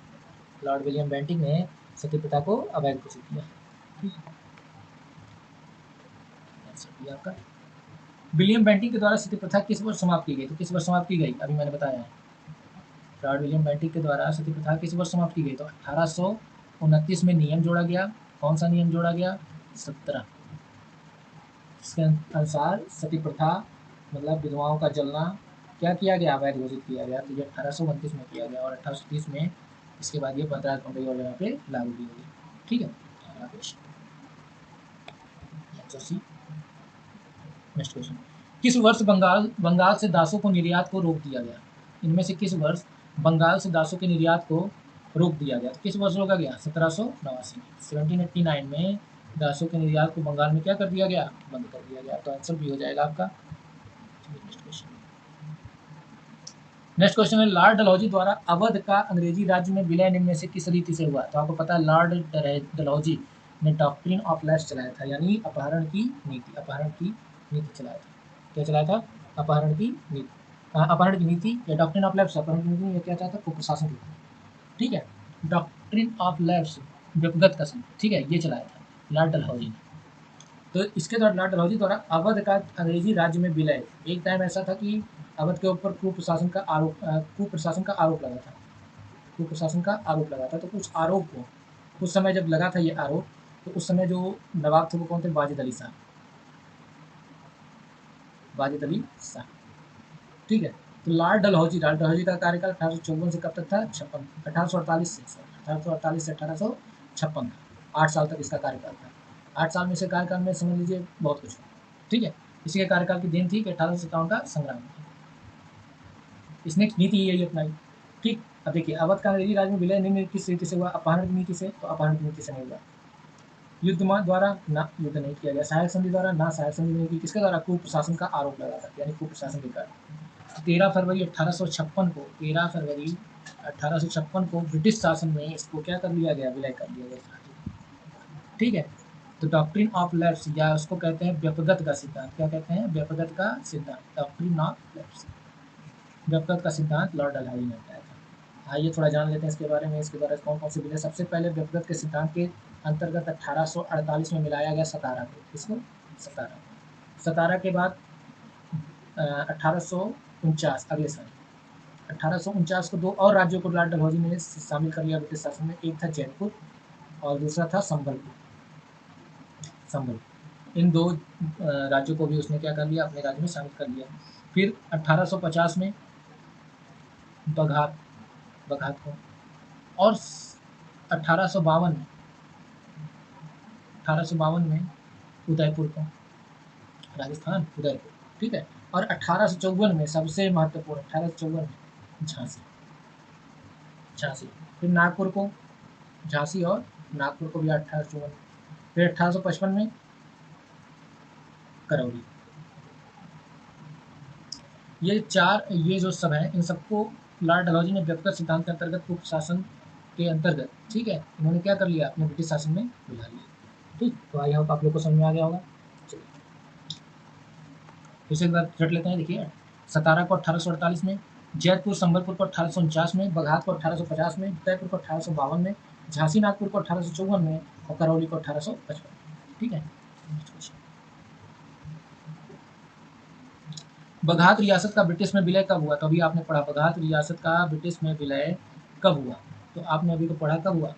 लॉर्ड विलियम बेंटिक ने सती प्रथा को अवैध घोषित किया। ठीक है, आपका विलियम बेंटिक के द्वारा सती प्रथा किस वर्ष समाप्त की गई? तो किस वर्ष समाप्त की गई? अभी मैंने बताया है, लॉर्ड विलियम बेंटिक के द्वारा सती प्रथा किस वर्ष समाप्त की गई? तो 1829 में नियम जोड़ा गया। कौन सा नियम जोड़ा गया? 17। इसके अनुसार सती प्रथा मतलब विधवाओं का जलना क्या किया गया? अवैध घोषित किया गया। तो ये 1829 में किया गया और 1830 में इसके बाद ये मद्रास बम्बई और जगह पे लागू की गई। ठीक है, नेक्स्ट क्वेश्चन। किस वर्ष बंगाल से दासों को निर्यात को रोक दिया गया? इनमें से किस वर्ष बंगाल से दासों के निर्यात को रोक दिया गया? तो किस वर्ष रोका गया? 1789 में। 1789 में दासों के निर्यात को बंगाल में क्या कर दिया गया? बंद कर दिया गया। तो आंसर भी हो जाएगा आपका। नेक्स्ट क्वेश्चन है, लॉर्ड डलहौजी द्वारा अवध का अंग्रेजी राज्य में विलय निम्न में से किस रीति से हुआ? तो आपको पता है लॉर्ड डलहौजी ने डॉक्ट्रिन ऑफ लैप्स चलाया था, यानी अपहरण की नीति चलाया था। क्या चलाया था? अपहरण की नीति या डॉक्ट्रिन ऑफ लैप्स, अपहरण की नीति, ये क्या चाहता? कुप्रशासन की। ठीक है, डॉक्ट्रिन ऑफ लैप्स, व्यक्तिगत कसम। ठीक है, ये चलाया था लॉर्ड डलहौजी ने। तो इसके द्वारा लॉर्ड डलहौजी द्वारा अवध का अंग्रेजी राज्य में विलय, एक टाइम ऐसा था कि अवध के ऊपर कुप्रशासन का आरोप लगा था। तो कुछ आरोप को उस समय जब लगा था ये आरोप, तो उस समय जो नवाब थे वो कौन थे? वाजिद अली शाह। ठीक है, तो लॉर्ड डलहौजी का कार्यकाल 1854 से कब तक था? 56। 1848 से 1856 था। 8 साल तक इसका कार्यकाल था। 8 साल में से कार्यकाल में समझ लीजिए बहुत कुछ। ठीक है, इसी के कार्यकाल की देन थी कि 1857 का संग्राम, इसने नीति यही अपनाई। ठीक, अब देखिए, अवध का अंग्रेजी राज में विलय निम्न किस रीति से हुआ? अपहरण की नीति से, तो अपहरण की नीति से नहीं हुआ। युद्ध द्वारा ना, युद्ध नहीं किया गया। सहायक संधि द्वारा ना, सहायक संधि नहीं की। किसके द्वारा? कुप्रशासन का आरोप लगा था, यानी कुप्रशासन के कारण। 13 फरवरी 1856 को 13 फरवरी 1856 को ब्रिटिश शासन में इसको क्या कर लिया गया? विलय कर लिया गया। ठीक है, तो डॉक्ट्रिन ऑफ लैप्स, या उसको कहते हैं व्यपगत का सिद्धांत। क्या कहते हैं? व्यपगत का सिद्धांत, डॉक्ट्रिन ऑफ लैप्स, व्यपगत का सिद्धांत लॉर्ड डलहौजी ने बताया था। आइए थोड़ा जान लेते हैं इसके बारे में। इसके द्वारा कौन कौन से विलय? सबसे पहले व्यपगत के सिद्धांत के अंतर्गत 1848 में मिलाया गया सतारा को। किसको? सतारा। सतारा के बाद 1849, अगले साल 1849 को 2 और राज्यों को लॉर्ड डलहौजी ने शामिल कर लिया ब्रिटिश शासन में। एक था जयपुर और दूसरा था संबलपुर। इन 2 राज्यों को भी उसने क्या कर लिया? अपने राज्य में शामिल कर लिया। फिर 1850 में बघात को, और 1852 में उदयपुर को, राजस्थान उदयपुर। ठीक है, और 1854 में सबसे महत्वपूर्ण, 1854 में झांसी। फिर नागपुर को, झांसी और नागपुर को भी 1854। फिर 1855 में करौली। ये जो सब है, इन सबको लॉर्ड डलहौजी ने व्यक्तिगत सिद्धांत के अंतर्गत कुप्रशासन के अंतर्गत, ठीक है, इन्होंने क्या कर लिया? अपने ब्रिटिश शासन में मिला लिया। ठीक, तो आई होप आप लोग को समझ में आ गया होगा। चलिए फिर से एक बार रट लेते हैं। देखिए, सतारा को 1848 में, जयपुर संबलपुर को 1849 में, बघात को 1850 में, उदयपुर को 1852 में, झांसी नागपुर को 1854 में, और करौली को 1855। ठीक है, बघात रियासत का ब्रिटिश में विलय कब हुआ? तो अभी आपने पढ़ा बघात रियासत का ब्रिटिश में विलय कब हुआ, तो आपने अभी को पढ़ा कब हुआ?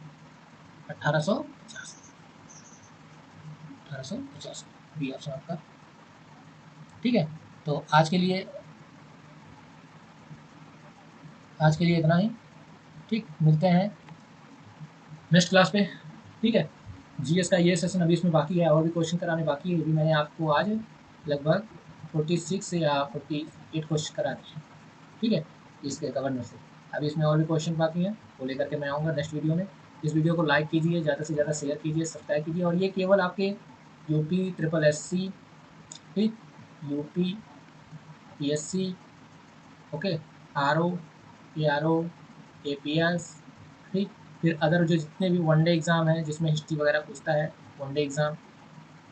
1850 बी ऑप्शन आपका। ठीक है, तो आज के लिए इतना ही। ठीक, मिलते हैं नेक्स्ट क्लास पे। ठीक है, जीएस का ये सेशन अभी इसमें बाकी है, और भी क्वेश्चन कराने बाकी है। ये भी मैंने आपको आज लगभग 46 या 48 क्वेश्चन करा दिए। ठीक है, इसके गवर्नर से। अभी इसमें और भी क्वेश्चन बाकी हैं, वो लेकर के मैं आऊँगा नेक्स्ट वीडियो में। इस वीडियो को लाइक कीजिए, ज़्यादा से ज़्यादा शेयर कीजिए, सब्सक्राइब कीजिए। और ये केवल आपके यूपी SSSC, ठीक, UP PSC, okay, RO, ARO, APS, ठीक, फिर अदर जो जितने भी वनडे एग्ज़ाम हैं जिसमें हिस्ट्री वगैरह पूछता है, वनडे एग्ज़ाम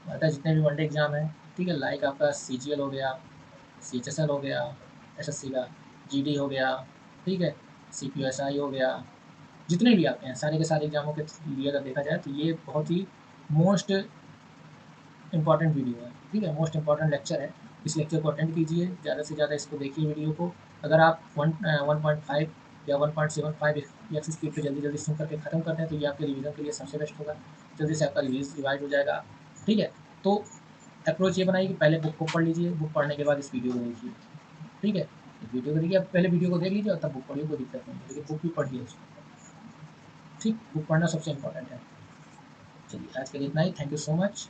आता है, जितने भी वनडे एग्ज़ाम हैं, ठीक है, लाइक आपका CGL हो गया, CHSL हो गया, SSC का GD हो गया, ठीक है, CPSI हो गया, जितने भी आते हैं सारे के सारे एग्जामों के लिए अगर देखा जाए तो ये बहुत ही मोस्ट इम्पॉर्टेंट वीडियो है। ठीक है, मोस्ट इम्पॉर्टेंट लेक्चर है। इस लेक्चर को अटेंड कीजिए, ज़्यादा से ज़्यादा इसको देखिए वीडियो को। अगर आप 1.5 या 1.75 या स्पीड पे जल्दी सुन करके ख़त्म करते हैं तो ये आपके रिवीजन के लिए सबसे बेस्ट होगा। जल्दी से आपका रिवाइज हो जाएगा। ठीक है, तो अप्रोच ये बनाइए कि पहले बुक को पढ़ लीजिए, बुक पढ़ने के बाद इस वीडियो को देखिए। ठीक है, वीडियो को देखिए, आप पहले वीडियो को देख लीजिए और तब बुक पढ़िए, कोई दिक्कत नहीं है, लेकिन बुक भी पढ़िए उसको। ठीक, बुक पढ़ना सबसे इम्पोर्टेंट है। चलिए आज के लिए इतना ही। Thank you so much.